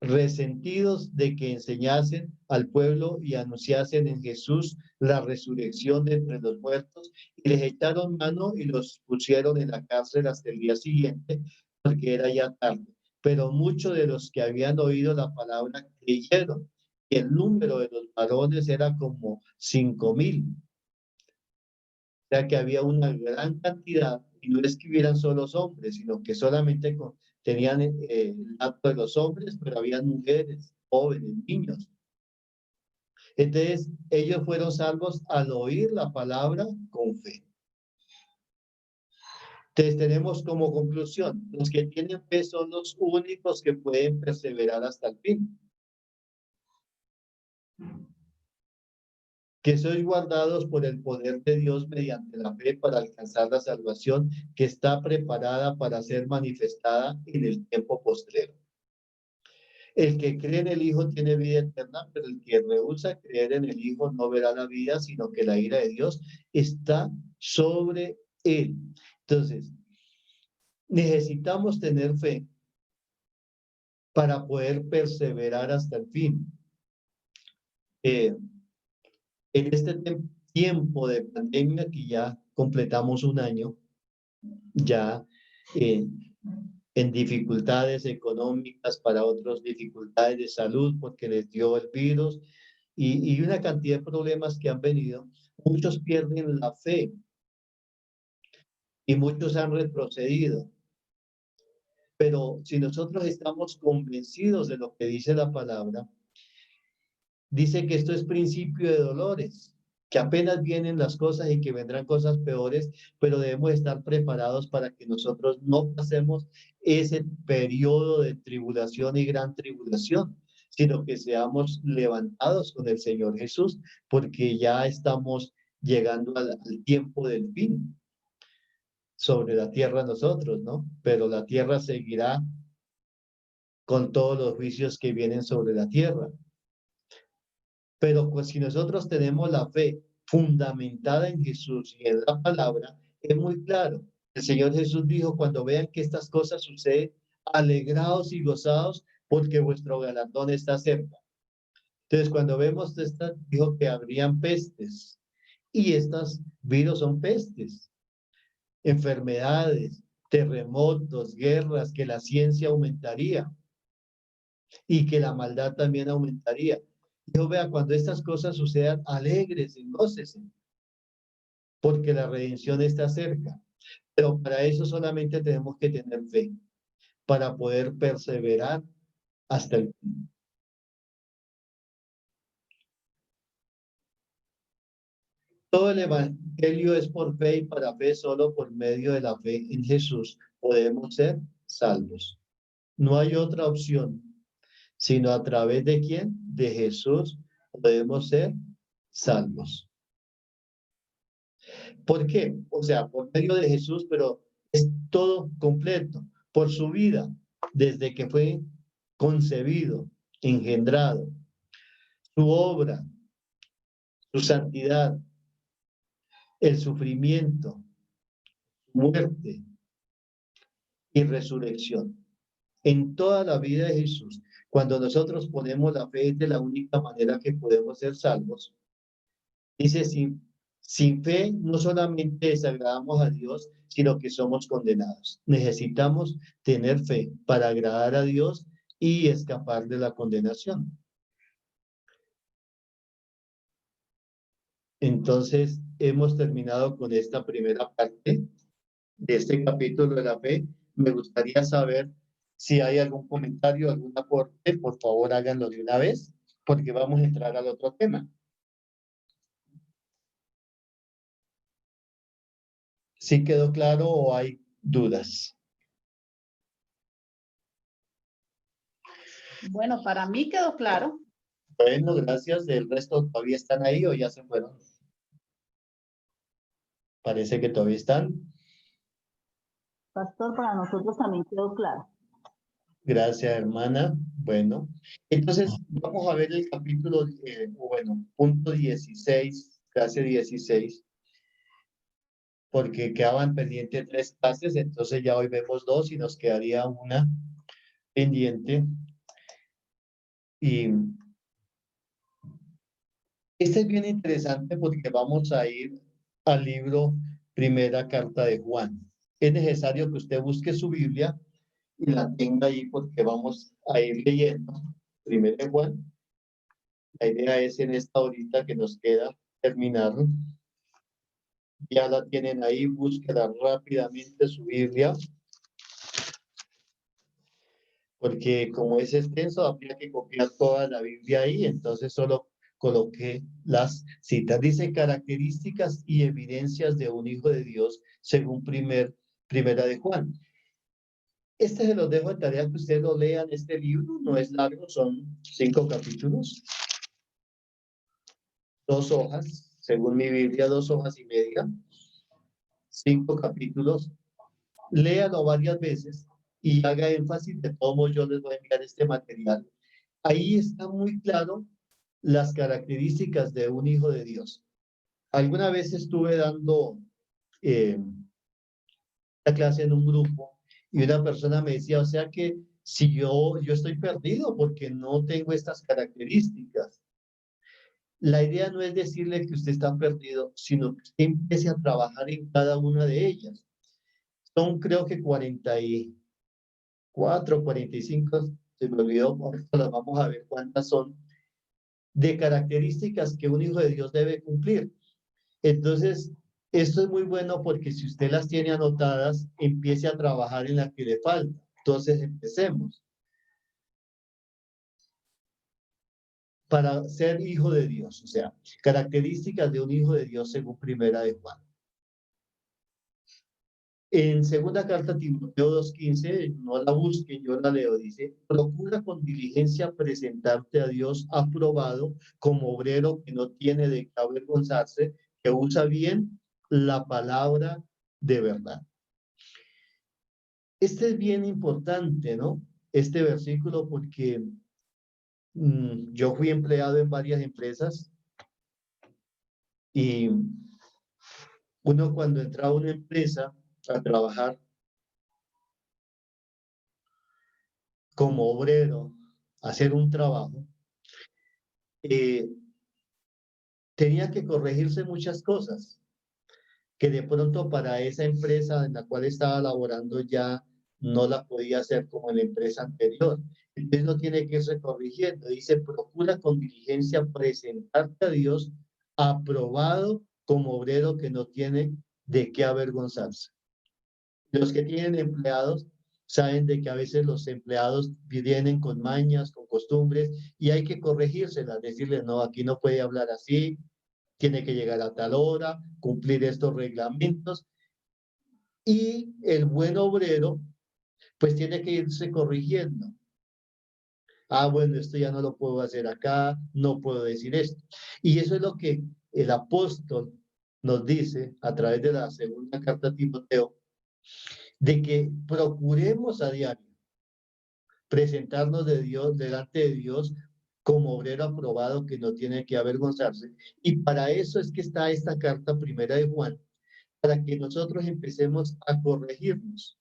resentidos de que enseñasen al pueblo y anunciasen en Jesús la resurrección de entre los muertos, y les echaron mano y los pusieron en la cárcel hasta el día siguiente, porque era ya tarde. pero muchos de los que habían oído la palabra creyeron. Y el número de los varones era como 5,000. O sea que había una gran cantidad, y no es que hubieran solo hombres, sino que solamente tenían el acto de los hombres, pero había mujeres, jóvenes, niños. Entonces, ellos fueron salvos al oír la palabra con fe. Entonces, tenemos como conclusión, los que tienen fe son los únicos que pueden perseverar hasta el fin. Que sois guardados por el poder de Dios mediante la fe para alcanzar la salvación que está preparada para ser manifestada en el tiempo postrero. El que cree en el Hijo tiene vida eterna, pero el que rehúsa creer en el Hijo no verá la vida, sino que la ira de Dios está sobre él. Entonces, necesitamos tener fe para poder perseverar hasta el fin. En este tiempo de pandemia que ya completamos un año, ya en dificultades económicas, para otros dificultades de salud porque les dio el virus y una cantidad de problemas que han venido, muchos pierden la fe y muchos han retrocedido. Pero si nosotros estamos convencidos de lo que dice la palabra, dice que esto es principio de dolores, que apenas vienen las cosas y que vendrán cosas peores, pero debemos estar preparados para que nosotros no pasemos ese periodo de tribulación y gran tribulación, sino que seamos levantados con el Señor Jesús, porque ya estamos llegando al tiempo del fin sobre la tierra nosotros, ¿no? Pero la tierra seguirá con todos los juicios que vienen sobre la tierra. Pero pues si nosotros tenemos la fe fundamentada en Jesús y en la palabra, es muy claro. El Señor Jesús dijo, cuando vean que estas cosas suceden, alegraos y gozaos porque vuestro galardón está cerca. Entonces, cuando vemos esta, dijo que habrían pestes y estas virus son pestes, enfermedades, terremotos, guerras, que la ciencia aumentaría y que la maldad también aumentaría. Dijo, vea, cuando estas cosas sucedan, alegres y gócese, porque la redención está cerca. Pero para eso solamente tenemos que tener fe, para poder perseverar hasta el fin. Todo el evangelio es por fe y para fe solo por medio de la fe en Jesús podemos ser salvos. No hay otra opción, sino a través de quién, de Jesús, podemos ser salvos. ¿Por qué? O sea, por medio de Jesús, pero es todo completo, por su vida, desde que fue concebido, engendrado, su obra, su santidad, el sufrimiento, muerte y resurrección. En toda la vida de Jesús, cuando nosotros ponemos la fe, es de la única manera que podemos ser salvos. Dice, sin fe no solamente desagradamos a Dios, sino que somos condenados. Necesitamos tener fe para agradar a Dios y escapar de la condenación. Entonces, hemos terminado con esta primera parte de este capítulo de la fe. Me gustaría saber si hay algún comentario, algún aporte, por favor háganlo de una vez, porque vamos a entrar al otro tema. ¿Sí quedó claro o hay dudas? Bueno, para mí quedó claro. Bueno, gracias. ¿El resto todavía están ahí o ya se fueron? Parece que todavía están. Pastor, para nosotros también quedó claro. Gracias, hermana. Bueno, entonces vamos a ver el capítulo, punto 16, clase 16, porque quedaban pendientes 3 clases, entonces ya hoy vemos 2 y nos quedaría una pendiente. Y este es bien interesante porque vamos a ir al libro Primera Carta de Juan. Es necesario que usted busque su Biblia y la tenga ahí porque vamos a ir leyendo. Primero de Juan. La idea es en esta horita que nos queda terminar. Ya la tienen ahí, búsquela rápidamente su Biblia. Porque como es extenso, habría que copiar toda la Biblia ahí, entonces solo coloqué las citas. Dice características y evidencias de un hijo de Dios según primera de Juan. Este se los dejo de tarea que ustedes lo lean, este libro no es largo, son 5 capítulos, 2 hojas, según mi Biblia, 2 hojas y media, 5 capítulos, léalo varias veces y haga énfasis, de todos modos yo les voy a enviar este material. Ahí está muy claro las características de un hijo de Dios. Alguna vez estuve dando la clase en un grupo y una persona me decía, o sea que si yo estoy perdido porque no tengo estas características. La idea no es decirle que usted está perdido, sino que usted empiece a trabajar en cada una de ellas. Son creo que 44, 45, se me olvidó, ahorita las vamos a ver cuántas son, de características que un hijo de Dios debe cumplir. Entonces, esto es muy bueno porque si usted las tiene anotadas, empiece a trabajar en la que le falta. Entonces, empecemos. Para ser hijo de Dios, o sea, características de un hijo de Dios según primera de Juan. En segunda carta a Timoteo 2:15, no la busquen, yo la leo, dice, procura con diligencia presentarte a Dios aprobado como obrero que no tiene de qué avergonzarse, que usa bien la palabra de verdad. Este es bien importante, ¿no? Este versículo porque yo fui empleado en varias empresas y uno cuando entra a una empresa a trabajar como obrero, a hacer un trabajo, tenía que corregirse muchas cosas que de pronto para esa empresa en la cual estaba laborando ya no la podía hacer como en la empresa anterior. Entonces no tiene que irse corrigiendo. Dice, procura con diligencia presentarte a Dios aprobado como obrero que no tiene de qué avergonzarse. Los que tienen empleados saben de que a veces los empleados vienen con mañas, con costumbres, y hay que corregírselas, decirles, no, aquí no puede hablar así, tiene que llegar a tal hora, cumplir estos reglamentos. Y el buen obrero, pues tiene que irse corrigiendo. Ah, bueno, esto ya no lo puedo hacer acá, no puedo decir esto. Y eso es lo que el apóstol nos dice a través de la segunda carta a Timoteo, de que procuremos a diario presentarnos delante de Dios como obrero aprobado que no tiene que avergonzarse. Y para eso es que está esta carta primera de Juan, para que nosotros empecemos a corregirnos.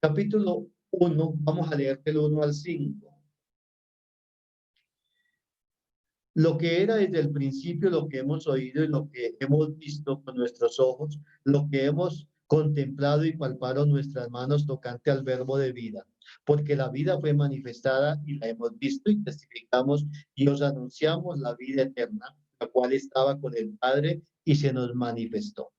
Capítulo 1, vamos a leer del 1 al 5. Lo que era desde el principio, lo que hemos oído y lo que hemos visto con nuestros ojos, lo que hemos contemplado y palparon nuestras manos tocante al verbo de vida, porque la vida fue manifestada y la hemos visto y testificamos y os anunciamos la vida eterna, la cual estaba con el Padre y se nos manifestó.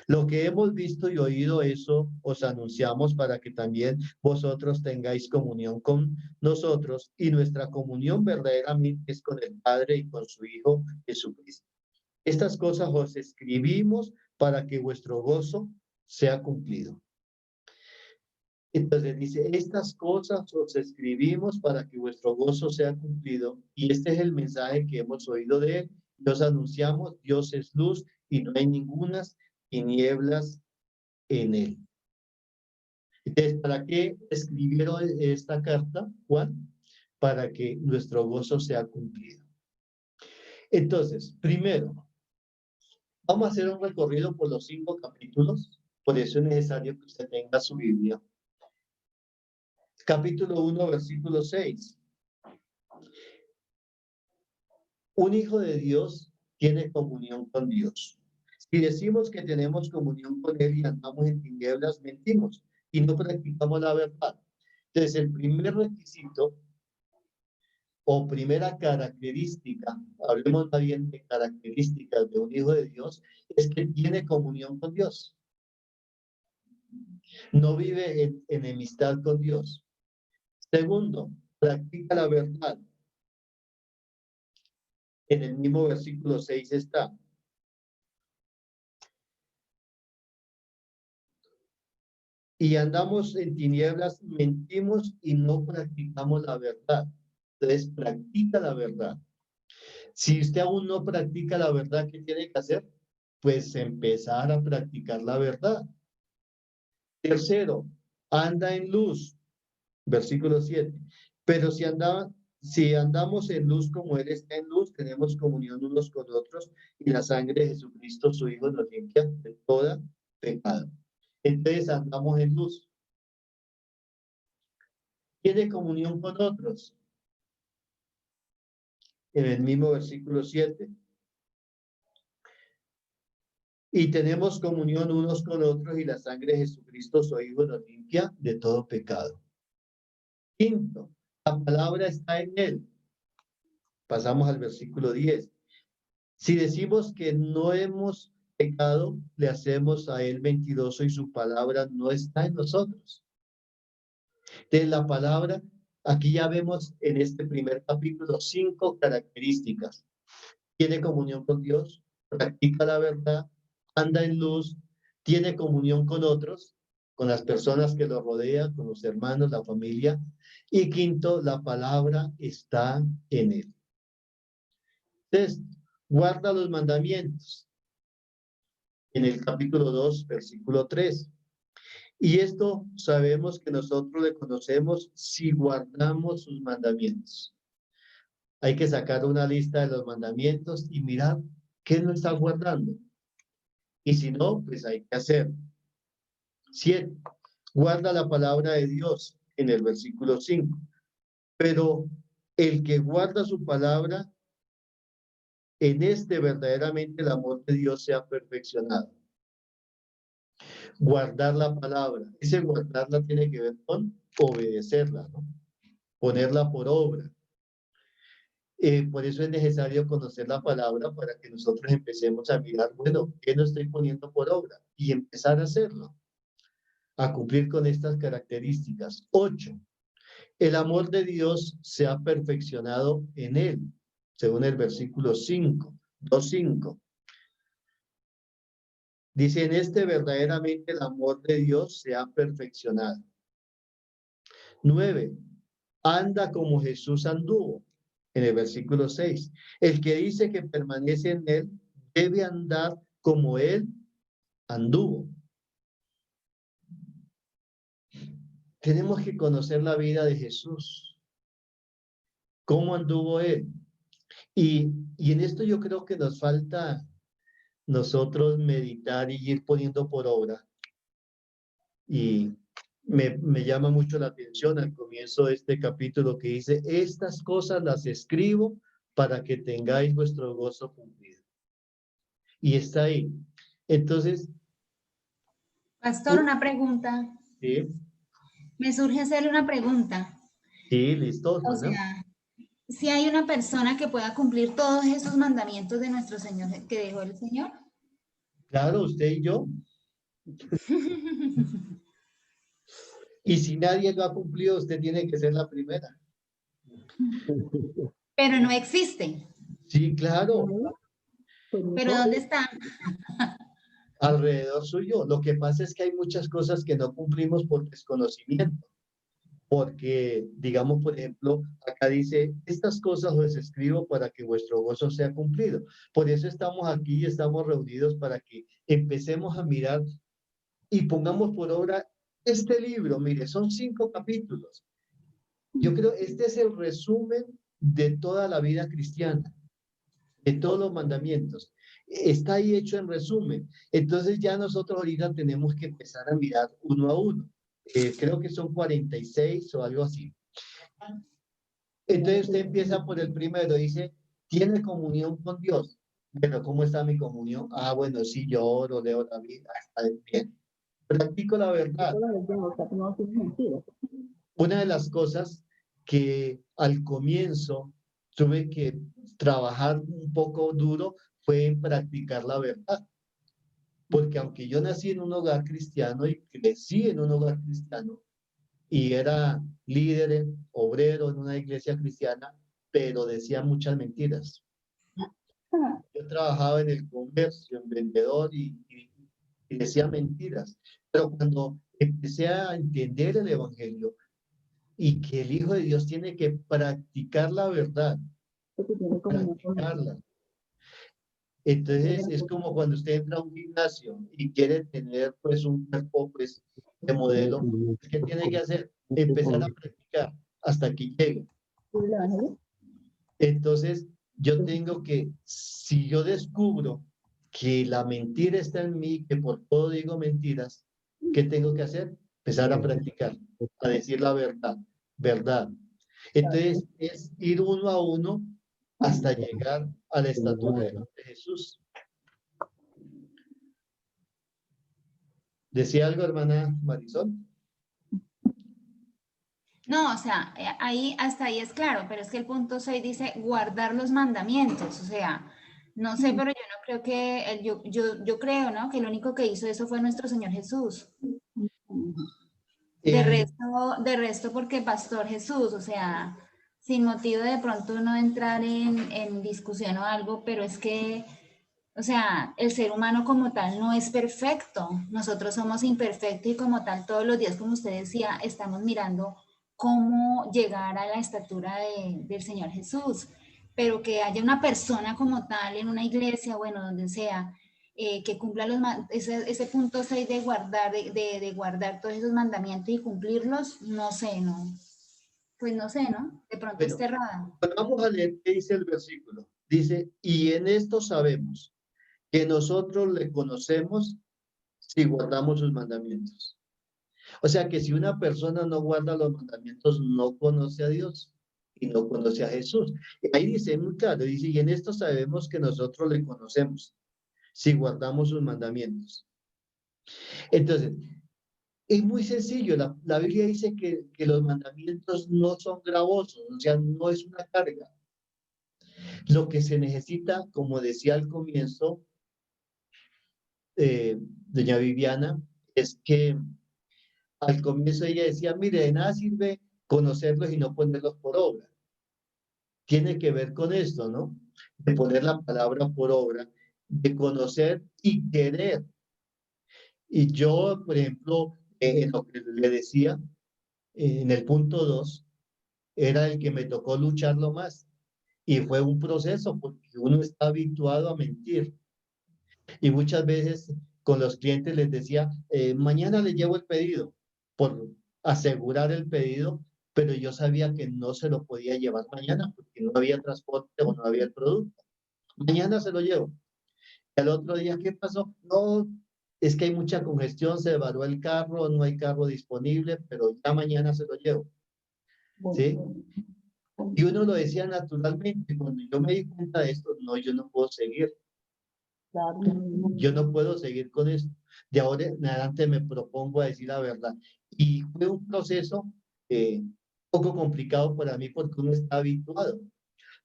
Lo que hemos visto y oído, eso os anunciamos para que también vosotros tengáis comunión con nosotros, y nuestra comunión verdaderamente es con el Padre y con su Hijo Jesucristo. Estas cosas os escribimos para que vuestro gozo sea cumplido. Entonces dice, estas cosas os escribimos para que vuestro gozo sea cumplido, y este es el mensaje que hemos oído de él. Nos anunciamos, Dios es luz y no hay ninguna tinieblas en él. Entonces, ¿para qué escribieron esta carta, Juan? Para que nuestro gozo sea cumplido. Entonces, primero, vamos a hacer un recorrido por los 5 capítulos, por eso es necesario que usted tenga su Biblia. Capítulo 1, versículo 6. Un hijo de Dios tiene comunión con Dios. Si decimos que tenemos comunión con Él y andamos en tinieblas, mentimos y no practicamos la verdad. Entonces, el primer requisito o primera característica, hablemos más bien de características de un hijo de Dios, es que tiene comunión con Dios. No vive en enemistad con Dios. Segundo, practica la verdad. En el mismo versículo 6 está. Y andamos en tinieblas, mentimos y no practicamos la verdad. Entonces, practica la verdad. Si usted aún no practica la verdad, ¿qué tiene que hacer? Pues empezar a practicar la verdad. Tercero, anda en luz. Versículo 7. Pero si andamos en luz como Él está en luz, tenemos comunión unos con otros y la sangre de Jesucristo, su Hijo, nos limpia de toda pecado. Entonces andamos en luz. Tiene comunión con otros. En el mismo versículo 7. Y tenemos comunión unos con otros y la sangre de Jesucristo, su Hijo, nos limpia de todo pecado. Quinto, la palabra está en Él. Pasamos al versículo 10. Si decimos que no hemos pecado, le hacemos a Él mentiroso y su palabra no está en nosotros. De la palabra, aquí ya vemos en este primer capítulo 5 características. Tiene comunión con Dios, practica la verdad, anda en luz, tiene comunión con otros, con las personas que lo rodean, con los hermanos, la familia. Y quinto, la palabra está en él. Entonces, guarda los mandamientos. En el capítulo 2, versículo 3. Y esto sabemos que nosotros le conocemos si guardamos sus mandamientos. Hay que sacar una lista de los mandamientos y mirar qué no está guardando. Y si no, pues hay que hacerlo. 7. Guarda la palabra de Dios en el versículo 5. Pero el que guarda su palabra, en este verdaderamente el amor de Dios se ha perfeccionado. Guardar la palabra. Ese guardarla tiene que ver con obedecerla, ¿no? Ponerla por obra. Por eso es necesario conocer la palabra para que nosotros empecemos a mirar, bueno, ¿qué no estoy poniendo por obra? Y empezar a hacerlo, a cumplir con estas características. 8. El amor de Dios se ha perfeccionado en él, según el versículo 5, 2:5. Dice, en este verdaderamente el amor de Dios se ha perfeccionado. 9. Anda como Jesús anduvo, en el versículo 6. El que dice que permanece en él debe andar como él anduvo. Tenemos que conocer la vida de Jesús. ¿Cómo anduvo él? Y en esto yo creo que nos falta nosotros meditar y ir poniendo por obra. Y me llama mucho la atención al comienzo de este capítulo que dice, estas cosas las escribo para que tengáis vuestro gozo cumplido. Y está ahí. Entonces. Pastor, una pregunta. Sí. Me surge hacerle una pregunta. Sí, listo. O sea, si hay una persona que pueda cumplir todos esos mandamientos de nuestro Señor, que dejó el Señor. Claro, usted y yo. Y si nadie lo ha cumplido, usted tiene que ser la primera. Pero no existe. Sí, claro. ¿Pero dónde están? Alrededor suyo. Lo que pasa es que hay muchas cosas que no cumplimos por desconocimiento. Porque, digamos, por ejemplo, acá dice, estas cosas os escribo para que vuestro gozo sea cumplido. Por eso estamos aquí y estamos reunidos para que empecemos a mirar y pongamos por obra este libro. Mire, son 5 capítulos. Yo creo este es el resumen de toda la vida cristiana, de todos los mandamientos. Está ahí hecho en resumen. Entonces ya nosotros ahorita tenemos que empezar a mirar uno a uno. Creo que son 46 o algo así. Entonces usted empieza por el primero, dice, ¿tiene comunión con Dios? Bueno, ¿cómo está mi comunión? Ah, bueno, sí, yo oro, leo la Biblia, está bien. practico la verdad. No tiene sentido. Una de las cosas que al comienzo tuve que trabajar un poco duro fue en practicar la verdad. Porque aunque yo nací en un hogar cristiano y crecí en un hogar cristiano y era líder, obrero en una iglesia cristiana, pero decía muchas mentiras. Yo trabajaba en el comercio, en vendedor y decía mentiras. Pero cuando empecé a entender el evangelio y que el Hijo de Dios tiene que practicar la verdad, practicarla. Entonces es como cuando usted entra a un gimnasio y quiere tener pues un cuerpo pues de modelo, ¿qué tiene que hacer? Empezar a practicar hasta que llegue. Entonces yo tengo que, si yo descubro que la mentira está en mí, que por todo digo mentiras, ¿qué tengo que hacer? Empezar a practicar, a decir la verdad, verdad. Entonces es ir uno a uno hasta llegar a la estatura de Jesús. ¿Decía algo, hermana Marisol? No, o sea, ahí, hasta ahí es claro, pero es que el punto 6 dice guardar los mandamientos, o sea, no sé, pero yo no creo que, yo creo, ¿no? Que el único que hizo eso fue nuestro Señor Jesús. De resto porque Pastor Jesús, o sea, sin motivo de pronto no entrar en discusión o algo, pero es que, o sea, el ser humano como tal no es perfecto, nosotros somos imperfectos y como tal todos los días, como usted decía, estamos mirando cómo llegar a la estatura del Señor Jesús, pero que haya una persona como tal en una iglesia, bueno, donde sea, que cumpla ese punto 6 de guardar, de guardar todos esos mandamientos y cumplirlos, no sé, no, pues no sé, ¿no? De pronto Bueno, es cerrada. vamos a leer qué dice el versículo. Dice, y en esto sabemos que nosotros le conocemos si guardamos sus mandamientos. O sea que si una persona no guarda los mandamientos, no conoce a Dios y no conoce a Jesús. Ahí dice muy claro, dice, y en esto sabemos que nosotros le conocemos si guardamos sus mandamientos. Entonces, es muy sencillo, la Biblia dice que los mandamientos no son gravosos, o sea, no es una carga. Lo que se necesita, como decía al comienzo, doña Viviana, es que al comienzo ella decía, mire, de nada sirve conocerlos y no ponerlos por obra. Tiene que ver con esto, ¿no? De poner la palabra por obra, de conocer y querer. Y yo, por ejemplo, en lo que le decía, en el punto 2, era el que me tocó lucharlo más. Y fue un proceso porque uno está habituado a mentir. Y muchas veces con los clientes les decía, mañana les llevo el pedido, por asegurar el pedido, pero yo sabía que no se lo podía llevar mañana porque no había transporte o no había el producto. Mañana se lo llevo. El otro día, ¿qué pasó? No, es que hay mucha congestión, se varó el carro, no hay carro disponible, pero ya mañana se lo llevo. ¿Sí? Y uno lo decía naturalmente. Cuando yo me di cuenta de esto, no, yo no puedo seguir. Yo no puedo seguir con esto. De ahora en adelante me propongo a decir la verdad. Y fue un proceso un poco complicado para mí porque uno está habituado.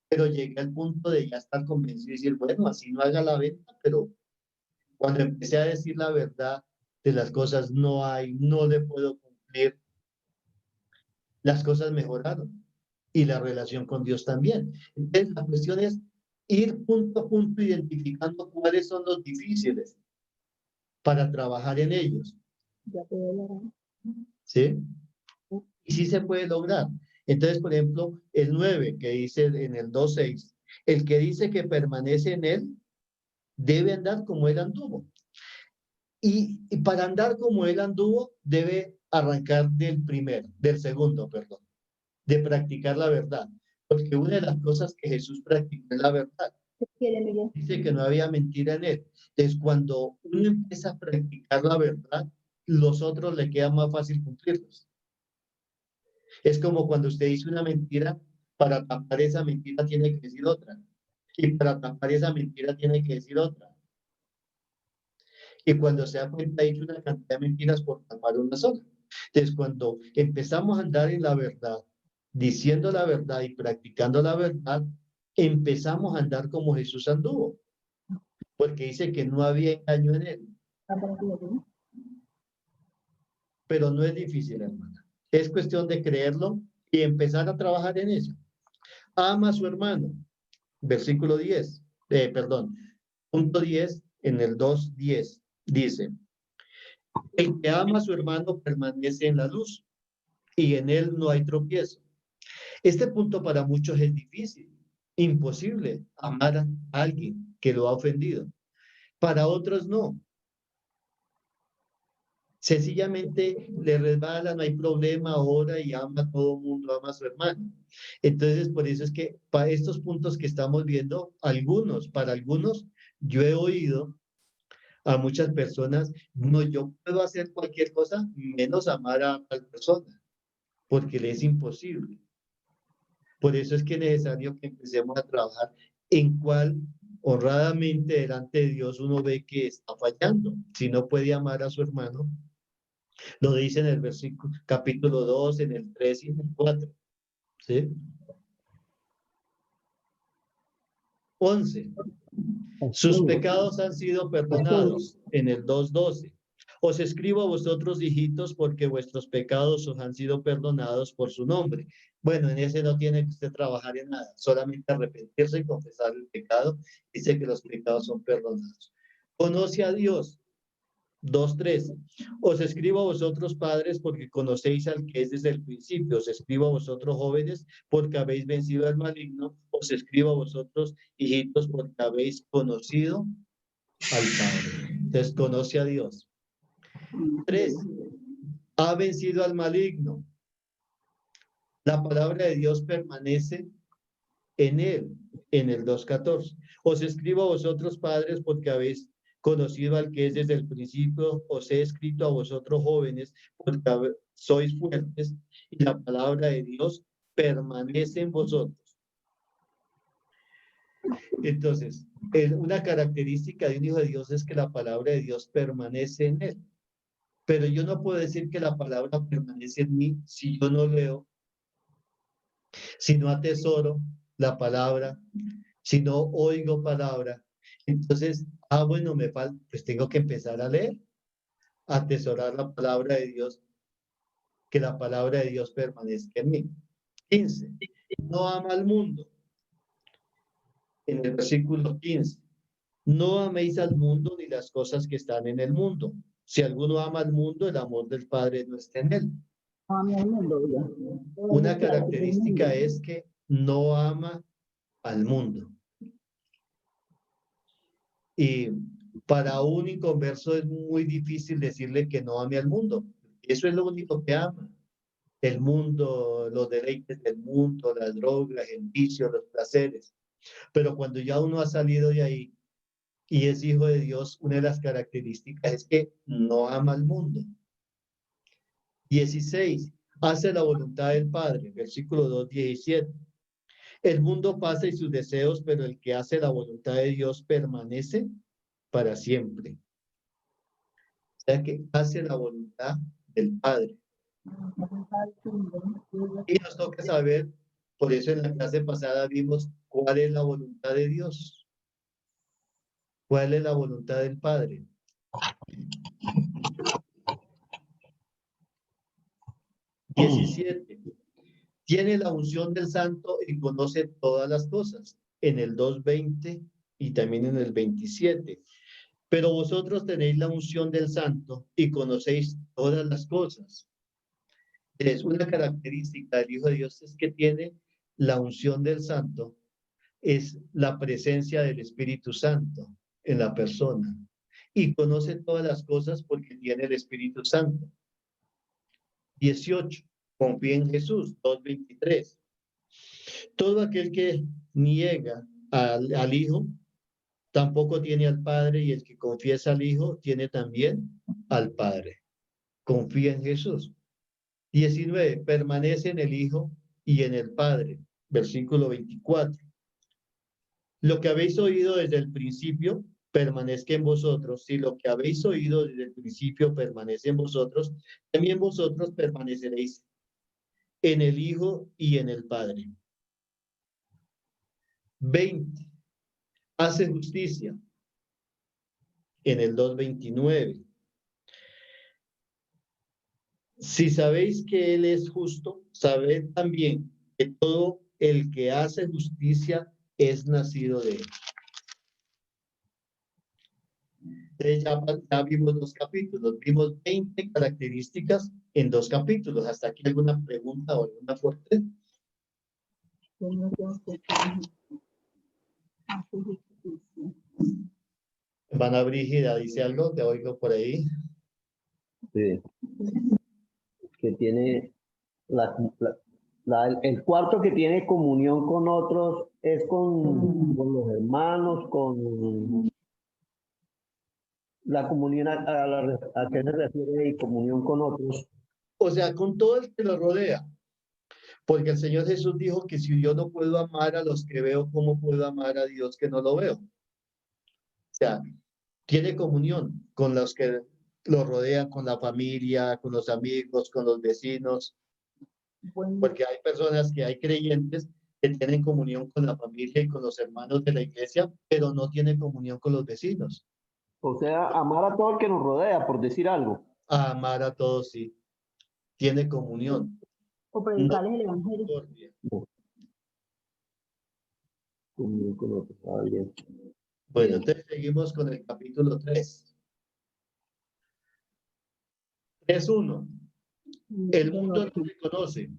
Pero llegué al punto de ya estar convencido y decir, bueno, así no haga la venta, pero cuando empecé a decir la verdad de las cosas, no le puedo cumplir, las cosas mejoraron y la relación con Dios también. Entonces, la cuestión es ir punto a punto identificando cuáles son los difíciles para trabajar en ellos. ¿Sí? Y sí se puede lograr. Entonces, por ejemplo, el 9 que dice en el 2:6, el que dice que permanece en él debe andar como él anduvo. Y para andar como él anduvo, debe arrancar del segundo, perdón, de practicar la verdad. Porque una de las cosas que Jesús practicó es la verdad. Dice que no había mentira en él. Entonces, cuando uno empieza a practicar la verdad, los otros le queda más fácil cumplirlos. Es como cuando usted dice una mentira, para tapar esa mentira tiene que decir otra. Y para tapar esa mentira tiene que decir otra. Y cuando se da cuenta, ha dicho una cantidad de mentiras por amar una sola. Entonces, cuando empezamos a andar en la verdad, diciendo la verdad y practicando la verdad, empezamos a andar como Jesús anduvo. Porque dice que no había engaño en él. Pero no es difícil, hermana. Es cuestión de creerlo y empezar a trabajar en eso. Ama a su hermano. Versículo 10. Punto 10 en el 2:10. Dice, el que ama a su hermano permanece en la luz y en él no hay tropiezo. Este punto para muchos es difícil, imposible amar a alguien que lo ha ofendido. Para otros no. Sencillamente le resbala, no hay problema, ora y ama a todo el mundo, ama a su hermano. Entonces, por eso es que para estos puntos que estamos viendo, para algunos, yo he oído a muchas personas, no, yo puedo hacer cualquier cosa menos amar a tal persona, porque le es imposible. Por eso es que es necesario que empecemos a trabajar en cuál honradamente delante de Dios uno ve que está fallando. Si no puede amar a su hermano, lo dice en el versículo, capítulo 2, en el 3 y en el 4. ¿Sí? 11. Sus pecados han sido perdonados, en el 2:12. Os escribo a vosotros, hijitos, porque vuestros pecados os han sido perdonados por su nombre. Bueno, en ese no tiene que usted trabajar en nada, solamente arrepentirse y confesar el pecado. Dice que los pecados son perdonados. Conoce a Dios. 2:13. Os escribo a vosotros, padres, porque conocéis al que es desde el principio. Os escribo a vosotros, jóvenes, porque habéis vencido al maligno. Os escribo a vosotros, hijitos, porque habéis conocido al Padre. Entonces, conoce a Dios. 3. Ha vencido al maligno. La palabra de Dios permanece en él, en el 2:14. Os escribo a vosotros, padres, porque habéis conocido al que es desde el principio. Os he escrito a vosotros, jóvenes, porque sois fuertes y la palabra de Dios permanece en vosotros. Entonces, una característica de un hijo de Dios es que la palabra de Dios permanece en él. Pero yo no puedo decir que la palabra permanece en mí si yo no leo, si no atesoro la palabra, si no oigo palabra. Entonces, bueno, me falta, pues tengo que empezar a leer, a atesorar la palabra de Dios, que la palabra de Dios permanezca en mí. 15. No ama al mundo. En el versículo 15. No améis al mundo ni las cosas que están en el mundo. Si alguno ama al mundo, el amor del Padre no está en él. Una característica es que no ama al mundo. Y para un inconverso es muy difícil decirle que no ame al mundo. Eso es lo único que ama. El mundo, los deleites del mundo, las drogas, el vicio, los placeres. Pero cuando ya uno ha salido de ahí y es hijo de Dios, una de las características es que no ama al mundo. 16. Hace la voluntad del Padre. Versículo 2:17. El mundo pasa y sus deseos, pero el que hace la voluntad de Dios permanece para siempre. O sea que hace la voluntad del Padre. Y nos toca saber, por eso en la clase pasada vimos cuál es la voluntad de Dios. ¿Cuál es la voluntad del Padre? 17. Tiene la unción del Santo y conoce todas las cosas. En el 2:20 y también en el 27. Pero vosotros tenéis la unción del Santo y conocéis todas las cosas. Es una característica del Hijo de Dios, es que tiene la unción del Santo, es la presencia del Espíritu Santo en la persona. Y conoce todas las cosas porque tiene el Espíritu Santo. 18. Confía en Jesús. 2:23. Todo aquel que niega al Hijo, tampoco tiene al Padre, y el que confiesa al Hijo, tiene también al Padre. Confía en Jesús. 19. Permanece en el Hijo y en el Padre. Versículo 24. Lo que habéis oído desde el principio, permanezca en vosotros, si lo que habéis oído desde el principio permanece en vosotros, también vosotros permaneceréis en el Hijo y en el Padre. 20. Hace justicia. En el 2:29. Si sabéis que Él es justo, sabed también que todo el que hace justicia es nacido de Él. Entonces ya vimos 2 capítulos, vimos 20 características en 2 capítulos. ¿Hasta aquí alguna pregunta o alguna fuerte? Hermana Brígida dice algo, te oigo por ahí. Sí. Que tiene el cuarto que tiene comunión con otros es con los hermanos, con la comunión a qué se refiere y comunión con otros. O sea, con todo el que lo rodea. Porque el Señor Jesús dijo que si yo no puedo amar a los que veo, ¿cómo puedo amar a Dios que no lo veo? O sea, tiene comunión con los que lo rodean, con la familia, con los amigos, con los vecinos. Porque hay personas que hay creyentes que tienen comunión con la familia y con los hermanos de la iglesia, pero no tienen comunión con los vecinos. O sea, amar a todo el que nos rodea, por decir algo. A amar a todos, sí. Tiene comunión. O predicarles el evangelio. Comunión con otros. Ah, bien. Bueno, entonces seguimos con el capítulo 3. 3:1. El mundo no le conoce.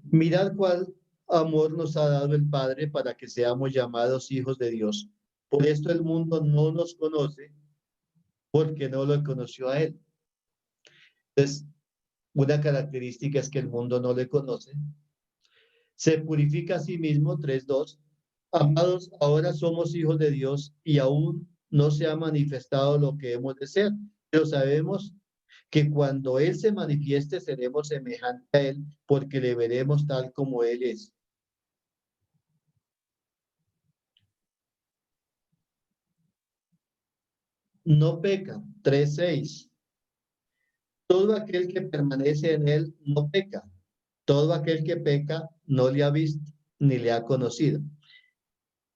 Mirad cuál amor nos ha dado el Padre para que seamos llamados hijos de Dios. Por esto el mundo no nos conoce, porque no lo conoció a Él. Entonces, una característica es que el mundo no le conoce. Se purifica a sí mismo, 3:2. Amados, ahora somos hijos de Dios y aún no se ha manifestado lo que hemos de ser, pero sabemos que cuando Él se manifieste seremos semejantes a Él porque le veremos tal como Él es. No peca, 3:6. Todo aquel que permanece en Él no peca. Todo aquel que peca no le ha visto ni le ha conocido.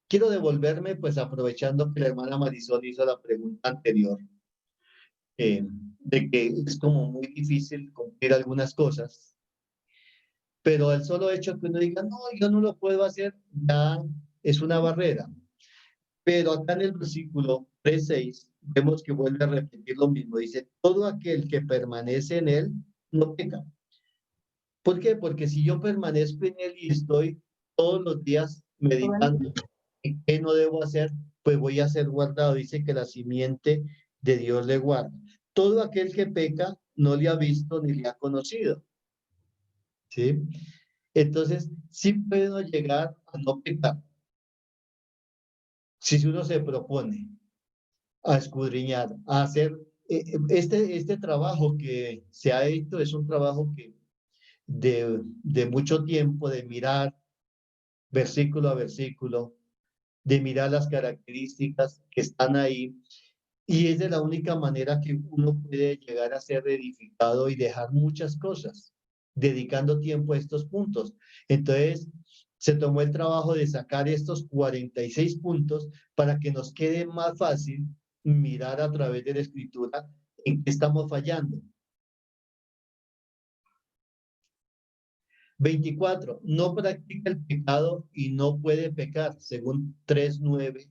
Quiero devolverme, pues aprovechando que la hermana Marisol hizo la pregunta anterior, de que es como muy difícil cumplir algunas cosas, pero el solo hecho que uno diga, no, yo no lo puedo hacer, ya es una barrera. Pero acá en el versículo 3:6 vemos que vuelve a repetir lo mismo. Dice, todo aquel que permanece en Él no peca. ¿Por qué? Porque si yo permanezco en Él y estoy todos los días meditando en qué no debo hacer, pues voy a ser guardado. Dice que la simiente de Dios le guarda. Todo aquel que peca no le ha visto ni le ha conocido. ¿Sí? Entonces, sí puedo llegar a no pecar. Si uno se propone a escudriñar, a hacer este trabajo que se ha hecho, es un trabajo que de mucho tiempo, de mirar versículo a versículo, de mirar las características que están ahí, y es de la única manera que uno puede llegar a ser edificado y dejar muchas cosas, dedicando tiempo a estos puntos. Entonces, se tomó el trabajo de sacar estos 46 puntos para que nos quede más fácil mirar a través de la escritura en qué estamos fallando. 24. No practica el pecado y no puede pecar, según 3:9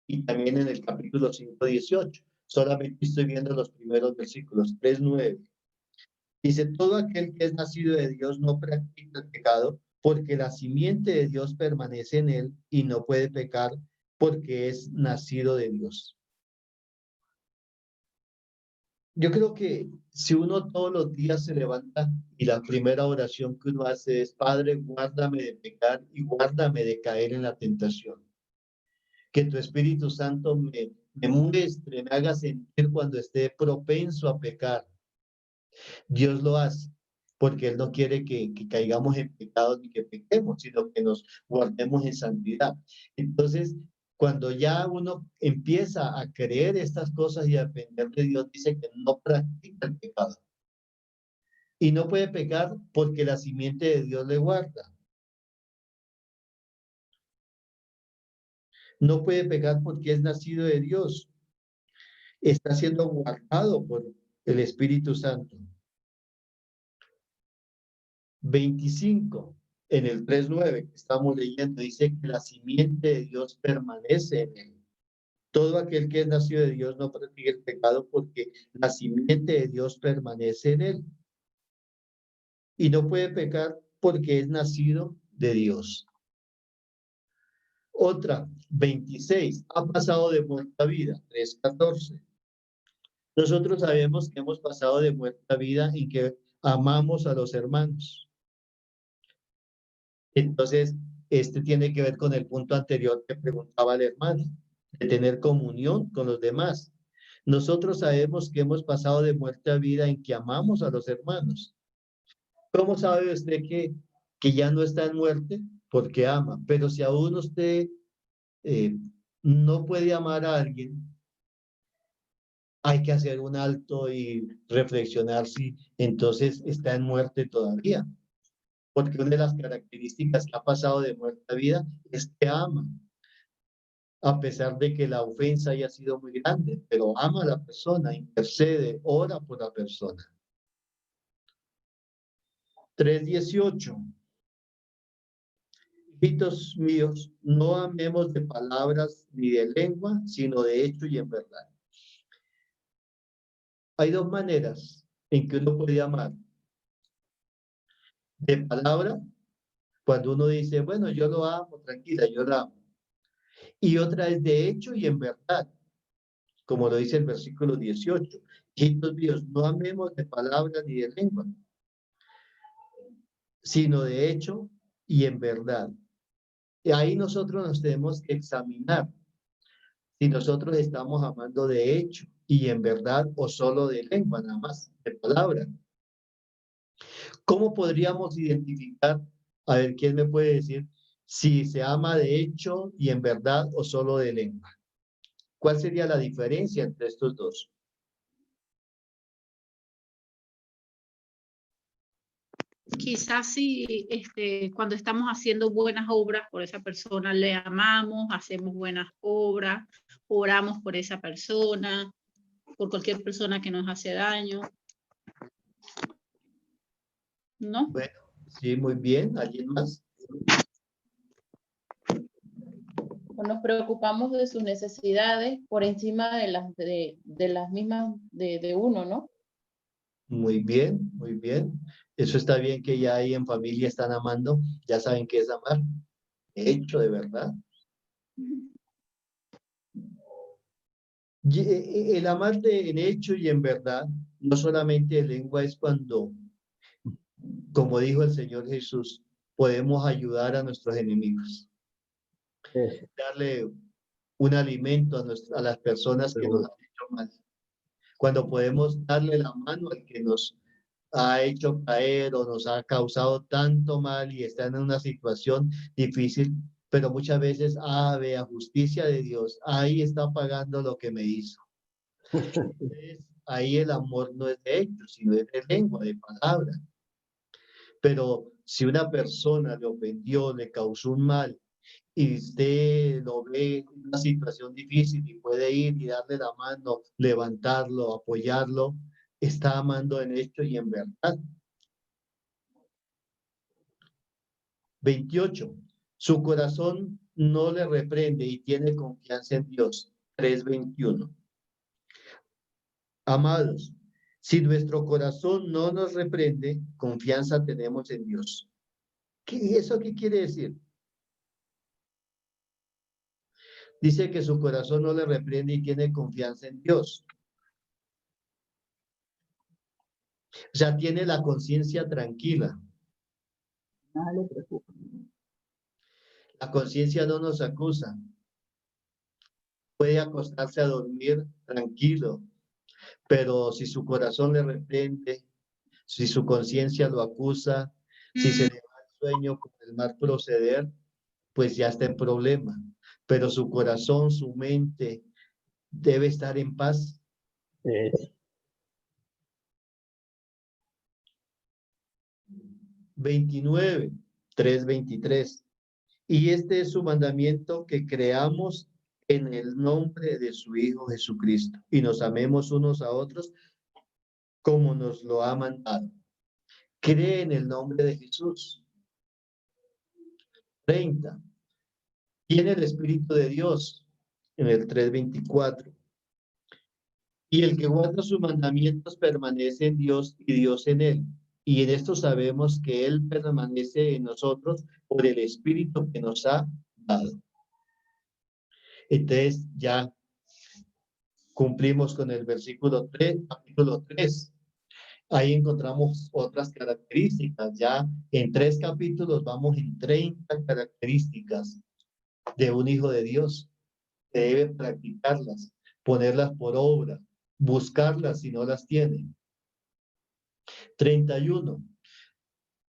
y también en el capítulo 5:18. Solamente estoy viendo los primeros versículos, 3:9. Dice, todo aquel que es nacido de Dios no practica el pecado, porque la simiente de Dios permanece en él y no puede pecar porque es nacido de Dios. Yo creo que si uno todos los días se levanta y la primera oración que uno hace es, Padre, guárdame de pecar y guárdame de caer en la tentación. Que tu Espíritu Santo me muestre, me haga sentir cuando esté propenso a pecar. Dios lo hace, porque Él no quiere que caigamos en pecados ni que pequemos, sino que nos guardemos en santidad. Entonces, Cuando ya uno empieza a creer estas cosas y a depender de Dios, dice que no practica el pecado. Y no puede pecar porque la simiente de Dios le guarda. No puede pecar porque es nacido de Dios. Está siendo guardado por el Espíritu Santo. 25, en el 3:9 que estamos leyendo, dice que la simiente de Dios permanece en él. Todo aquel que es nacido de Dios no practica el pecado porque la simiente de Dios permanece en él. Y no puede pecar porque es nacido de Dios. Otra, 26, ha pasado de muerte a vida, 3:14. Nosotros sabemos que hemos pasado de muerte a vida y que amamos a los hermanos. Entonces, este tiene que ver con el punto anterior que preguntaba el hermano, de tener comunión con los demás. Nosotros sabemos que hemos pasado de muerte a vida en que amamos a los hermanos. ¿Cómo sabe usted que ya no está en muerte? Porque ama. Pero si aún usted no puede amar a alguien, hay que hacer un alto y reflexionar si entonces está en muerte todavía. Porque una de las características que ha pasado de muerte a vida es que ama. A pesar de que la ofensa haya sido muy grande, pero ama a la persona, intercede, ora por la persona. 3:18. Hijitos míos, no amemos de palabras ni de lengua, sino de hecho y en verdad. Hay dos maneras en que uno puede amar. De palabra, cuando uno dice, bueno, yo lo amo, tranquila, yo lo amo. Y otra es de hecho y en verdad, como lo dice el versículo 18. Hijitos míos, no amemos de palabra ni de lengua, sino de hecho y en verdad. Y ahí nosotros nos tenemos que examinar si nosotros estamos amando de hecho y en verdad o solo de lengua, nada más, de palabra. ¿Cómo podríamos identificar, a ver, quién me puede decir, si se ama de hecho y en verdad o solo de lengua? ¿Cuál sería la diferencia entre estos dos? Quizás si cuando estamos haciendo buenas obras por esa persona, le amamos, hacemos buenas obras, oramos por esa persona, por cualquier persona que nos hace daño. ¿No? Bueno, sí, muy bien. ¿Alguien más? Nos preocupamos de sus necesidades por encima de las mismas de uno, ¿no? Muy bien, muy bien. Eso está bien que ya ahí en familia están amando, ya saben qué es amar. Hecho de verdad. El amar en hecho y en verdad, no solamente de lengua, es cuando, como dijo el Señor Jesús, podemos ayudar a nuestros enemigos. Darle un alimento a las personas que nos han hecho mal. Cuando podemos darle la mano al que nos ha hecho caer o nos ha causado tanto mal y está en una situación difícil, pero muchas veces, vea, justicia de Dios, ahí está pagando lo que me hizo. Entonces, ahí el amor no es de hecho, sino es de lengua, de palabra. Pero si una persona le ofendió, le causó un mal, y usted lo ve en una situación difícil y puede ir y darle la mano, levantarlo, apoyarlo, está amando en hecho y en verdad. 28. Su corazón no le reprende y tiene confianza en Dios. 3:21. Amados, si nuestro corazón no nos reprende, confianza tenemos en Dios. ¿Eso qué quiere decir? Dice que su corazón no le reprende y tiene confianza en Dios. O sea, tiene la conciencia tranquila. Nada le preocupa. La conciencia no nos acusa. Puede acostarse a dormir tranquilo, pero si su corazón le reprende, si su conciencia lo acusa, si se le va el sueño con el mal proceder, pues ya está en problema. pero su corazón, su mente debe estar en paz. 29, 3:23. Y este es su mandamiento, que creamos en el nombre de su Hijo Jesucristo y nos amemos unos a otros como nos lo ha mandado. Cree en el nombre de Jesús. 30. Tiene el Espíritu de Dios en el 3:24. Y el que guarda sus mandamientos permanece en Dios y Dios en él. Y en esto sabemos que él permanece en nosotros por el Espíritu que nos ha dado. Entonces ya cumplimos con el versículo 3, capítulo 3. Ahí encontramos otras características. Ya en 3 capítulos vamos en 30 características de un hijo de Dios. Que debe practicarlas, ponerlas por obra, buscarlas si no las tienen. 31.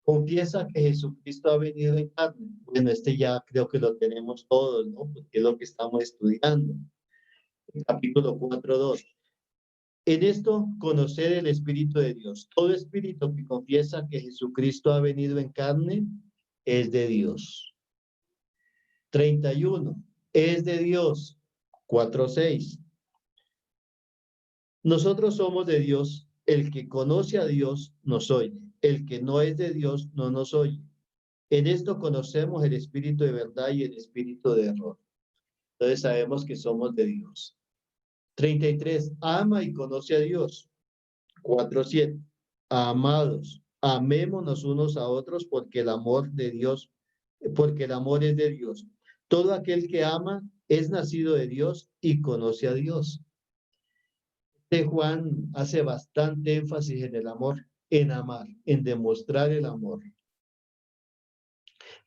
Confiesa que Jesucristo ha venido en carne. Bueno, este ya creo que lo tenemos todos, ¿no? Porque es lo que estamos estudiando. El capítulo 4:2. En esto, conocer el Espíritu de Dios. Todo espíritu que confiesa que Jesucristo ha venido en carne es de Dios. 31. Es de Dios. 4:6. Nosotros somos de Dios. El que conoce a Dios nos oye. El que no es de Dios no nos oye. En esto conocemos el espíritu de verdad y el espíritu de error. Entonces sabemos que somos de Dios. 33. Ama y conoce a Dios. 4:7. Amados, amémonos unos a otros porque el amor de Dios, porque el amor es de Dios. Todo aquel que ama es nacido de Dios y conoce a Dios. Juan hace bastante énfasis en el amor, en amar, en demostrar el amor.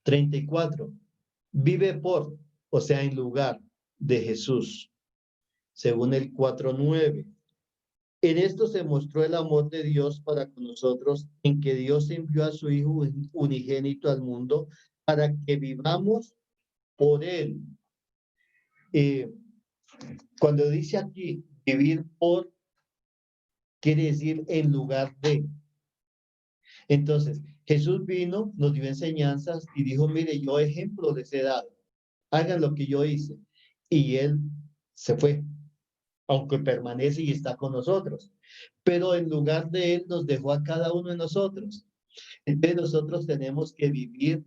34. Vive por, o sea, en lugar de Jesús, según el 4:9. En esto se mostró el amor de Dios para con nosotros, en que Dios envió a su Hijo unigénito al mundo para que vivamos por Él. Cuando dice aquí, vivir por, quiere decir en lugar de. Entonces, Jesús vino, nos dio enseñanzas y dijo, mire, yo ejemplo les he dado, hagan lo que yo hice. Y Él se fue, aunque permanece y está con nosotros. Pero en lugar de Él nos dejó a cada uno de nosotros. Entonces nosotros tenemos que vivir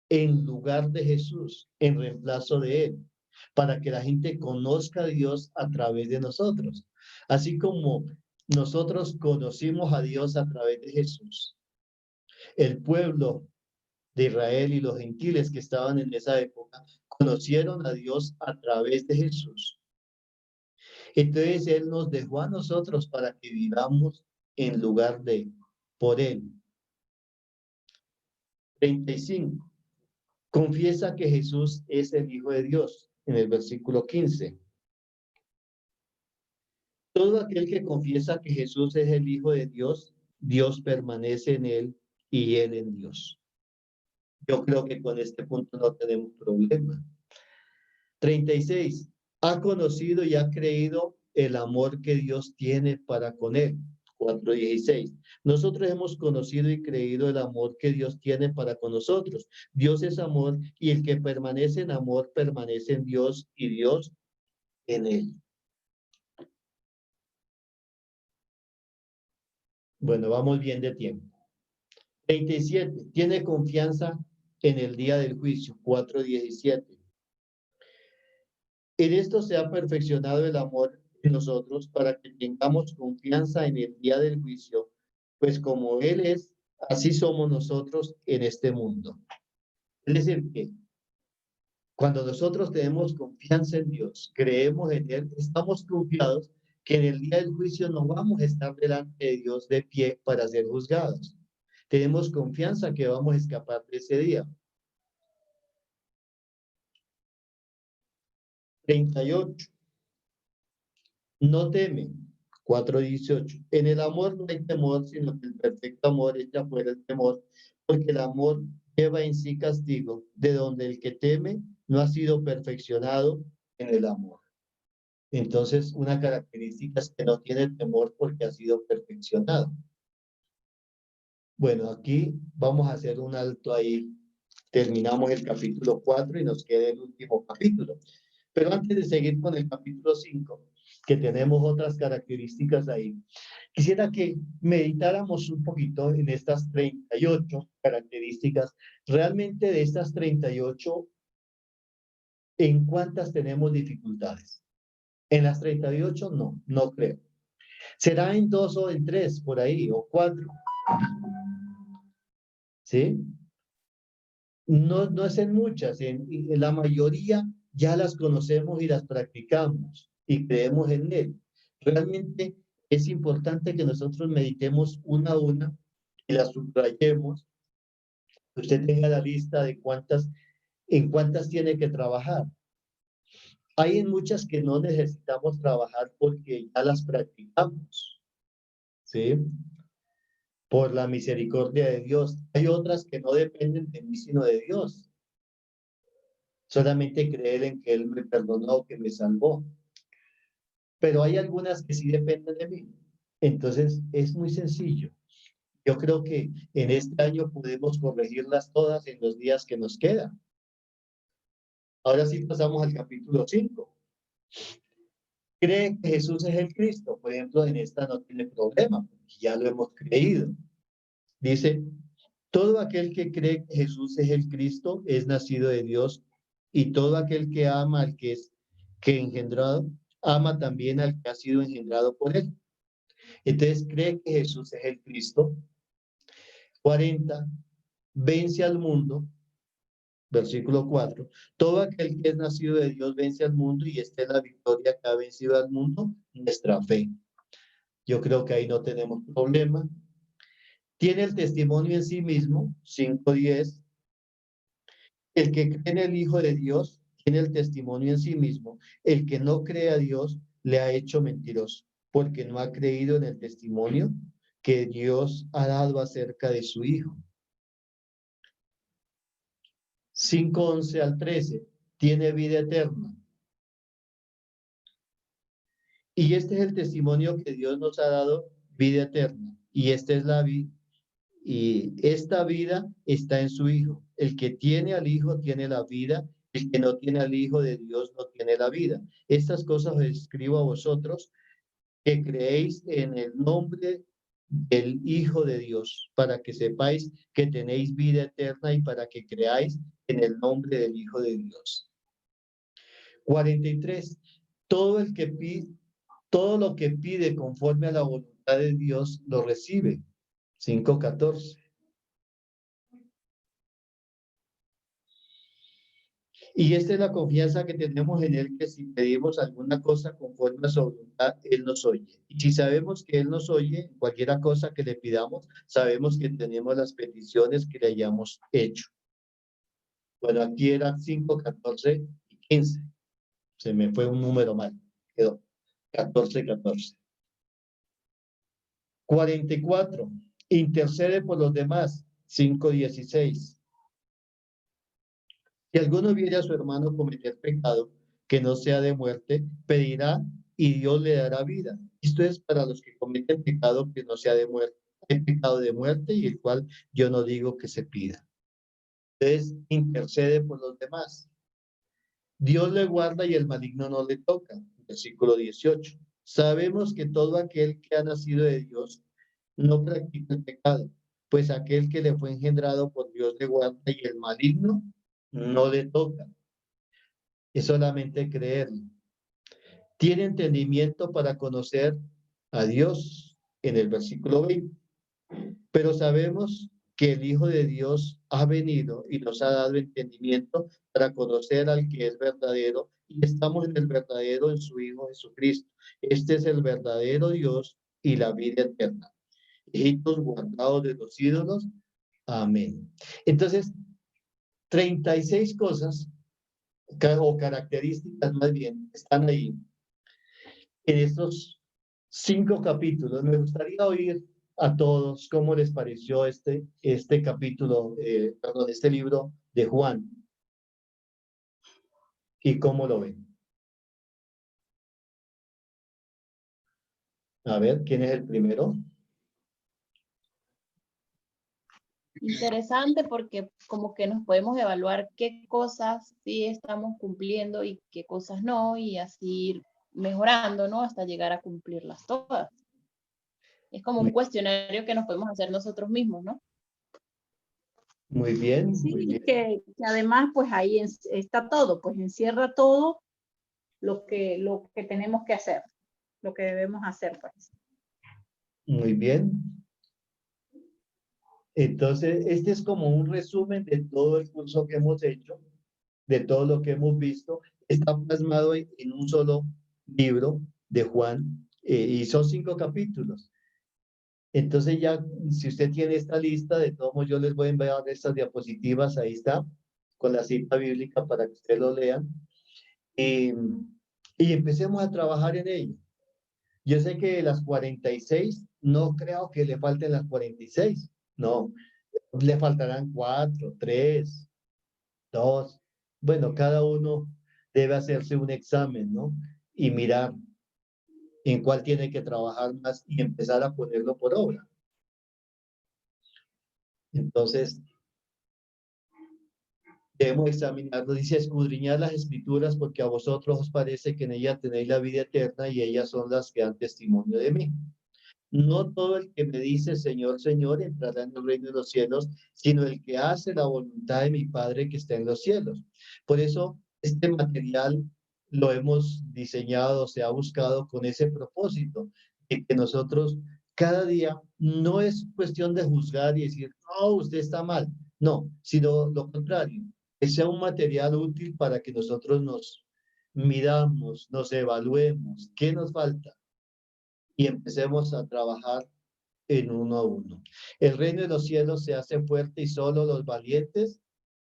en lugar de Jesús, en reemplazo de Él, para que la gente conozca a Dios a través de nosotros. Así como nosotros conocimos a Dios a través de Jesús. El pueblo de Israel y los gentiles que estaban en esa época conocieron a Dios a través de Jesús. Entonces Él nos dejó a nosotros para que vivamos en lugar de, por Él. 35. Confiesa que Jesús es el Hijo de Dios, en el versículo 15. Todo aquel que confiesa que Jesús es el Hijo de Dios, Dios permanece en Él y Él en Dios. Yo creo que con este punto no tenemos problema. 36. Ha conocido y ha creído el amor que Dios tiene para con Él. 4:16. Nosotros hemos conocido y creído el amor que Dios tiene para con nosotros. Dios es amor y el que permanece en amor permanece en Dios y Dios en él. Bueno, vamos bien de tiempo. 37. Tiene confianza en el día del juicio. 4:17. En esto se ha perfeccionado el amor en nosotros para que tengamos confianza en el día del juicio, pues como Él es, así somos nosotros en este mundo. Es decir, que cuando nosotros tenemos confianza en Dios, creemos en Él, estamos confiados que en el día del juicio no vamos a estar delante de Dios de pie para ser juzgados. Tenemos confianza que vamos a escapar de ese día. 38. No teme. 4:18. En el amor no hay temor, sino que el perfecto amor echa fuera el temor, porque el amor lleva en sí castigo, de donde el que teme no ha sido perfeccionado en el amor. Entonces, una característica es que no tiene temor porque ha sido perfeccionado. Bueno, aquí vamos a hacer un alto ahí. Terminamos el capítulo 4 y nos queda el último capítulo. Pero antes de seguir con el capítulo 5, que tenemos otras características ahí, quisiera que meditáramos un poquito en estas 38 características. Realmente de estas 38, ¿en cuántas tenemos dificultades? En las 38 no creo. ¿Será en 2 o en 3 por ahí o 4? ¿Sí? No es en muchas, en la mayoría ya las conocemos y las practicamos y creemos en él. Realmente es importante que nosotros meditemos una a una y las subrayemos. Que usted tenga la lista de en cuántas tiene que trabajar. Hay en muchas que no necesitamos trabajar porque ya las practicamos, ¿sí? Por la misericordia de Dios. Hay otras que no dependen de mí, sino de Dios. Solamente creer en que Él me perdonó, que me salvó. Pero hay algunas que sí dependen de mí. Entonces, es muy sencillo. Yo creo que en este año podemos corregirlas todas en los días que nos quedan. Ahora sí pasamos al capítulo 5. ¿Cree que Jesús es el Cristo? Por ejemplo, en esta no tiene problema, porque ya lo hemos creído. Dice, todo aquel que cree que Jesús es el Cristo es nacido de Dios, y todo aquel que ama al que engendrado, ama también al que ha sido engendrado por él. Entonces, cree que Jesús es el Cristo. 40, vence al mundo. Versículo 4, todo aquel que es nacido de Dios vence al mundo, y esta es la victoria que ha vencido al mundo, nuestra fe. Yo creo que ahí no tenemos problema. Tiene el testimonio en sí mismo, 5:10. El que cree en el Hijo de Dios tiene el testimonio en sí mismo. El que no cree a Dios le ha hecho mentiroso, porque no ha creído en el testimonio que Dios ha dado acerca de su Hijo. 5:11 al 13, tiene vida eterna. Y este es el testimonio que Dios nos ha dado, vida eterna. Y esta es la vida. Y esta vida está en su Hijo. El que tiene al Hijo tiene la vida. El que no tiene al Hijo de Dios no tiene la vida. Estas cosas os escribo a vosotros que creéis en el nombre del Hijo de Dios, para que sepáis que tenéis vida eterna y para que creáis en el nombre del Hijo de Dios. 43. Todo lo que pide conforme a la voluntad de Dios lo recibe. 5:14. Y esta es la confianza que tenemos en Él, que si pedimos alguna cosa conforme a su voluntad, Él nos oye. Y si sabemos que Él nos oye, cualquier cosa que le pidamos, sabemos que tenemos las peticiones que le hayamos hecho. Bueno, aquí eran 5, 14 y 15. Se me fue un número mal. Quedó 14, 14. 44. Intercede por los demás. 5:16. Si alguno viere a su hermano cometer pecado que no sea de muerte, pedirá y Dios le dará vida. Esto es para los que cometen pecado que no sea de muerte. Hay pecado de muerte y el cual yo no digo que se pida. Entonces, intercede por los demás. Dios le guarda y el maligno no le toca. Versículo 18. Sabemos que todo aquel que ha nacido de Dios no practica el pecado, pues aquel que le fue engendrado por Dios le guarda y el maligno no le toca. Es solamente creerlo. Tiene entendimiento para conocer a Dios en el versículo 20. Pero sabemos que el Hijo de Dios ha venido y nos ha dado entendimiento para conocer al que es verdadero, y estamos en el verdadero, en su Hijo Jesucristo. Este es el verdadero Dios y la vida eterna. Hijitos guardados de los ídolos. Amén. Entonces, 36 cosas o características más bien están ahí en estos 5 capítulos. Me gustaría oír a todos cómo les pareció este capítulo, este libro de Juan. ¿Y cómo lo ven? A ver, ¿quién es el primero? Interesante porque como que nos podemos evaluar qué cosas sí estamos cumpliendo y qué cosas no, y así ir mejorando, ¿no? Hasta llegar a cumplirlas todas. Es como un cuestionario que nos podemos hacer nosotros mismos, ¿no? Muy bien, muy Sí, bien. que además pues ahí está todo, pues encierra todo lo que tenemos que hacer, lo que debemos hacer, pues. Muy bien. Entonces, este es como un resumen de todo el curso que hemos hecho, de todo lo que hemos visto. Está plasmado en un solo libro de Juan, y son 5 capítulos. Entonces ya, si usted tiene esta lista, de todos modos yo les voy a enviar estas diapositivas, ahí está, con la cita bíblica para que ustedes lo lean. Y empecemos a trabajar en ello. Yo sé que las 46, no creo que le falten las 46, no, le faltarán 4, 3, 2. Bueno, cada uno debe hacerse un examen, ¿no? Y mirar en cuál tiene que trabajar más y empezar a ponerlo por obra. Entonces, debemos examinarlo, dice, escudriñar las escrituras porque a vosotros os parece que en ellas tenéis la vida eterna y ellas son las que dan testimonio de mí. No todo el que me dice Señor, Señor entrará en el reino de los cielos, sino el que hace la voluntad de mi Padre que está en los cielos. Por eso este material lo hemos diseñado, se ha buscado con ese propósito, de que nosotros cada día no es cuestión de juzgar y decir, no, usted está mal, no, sino lo contrario, que sea un material útil para que nosotros nos midamos, nos evaluemos, ¿qué nos falta? Y empecemos a trabajar en uno a uno. El reino de los cielos se hace fuerte y solo los valientes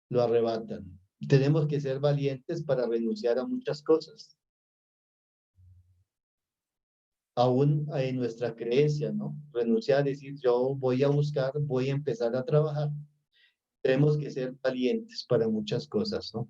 lo arrebatan. Tenemos que ser valientes para renunciar a muchas cosas. Aún en nuestra creencia, ¿no? Renunciar, decir, yo voy a buscar, voy a empezar a trabajar. Tenemos que ser valientes para muchas cosas, ¿no?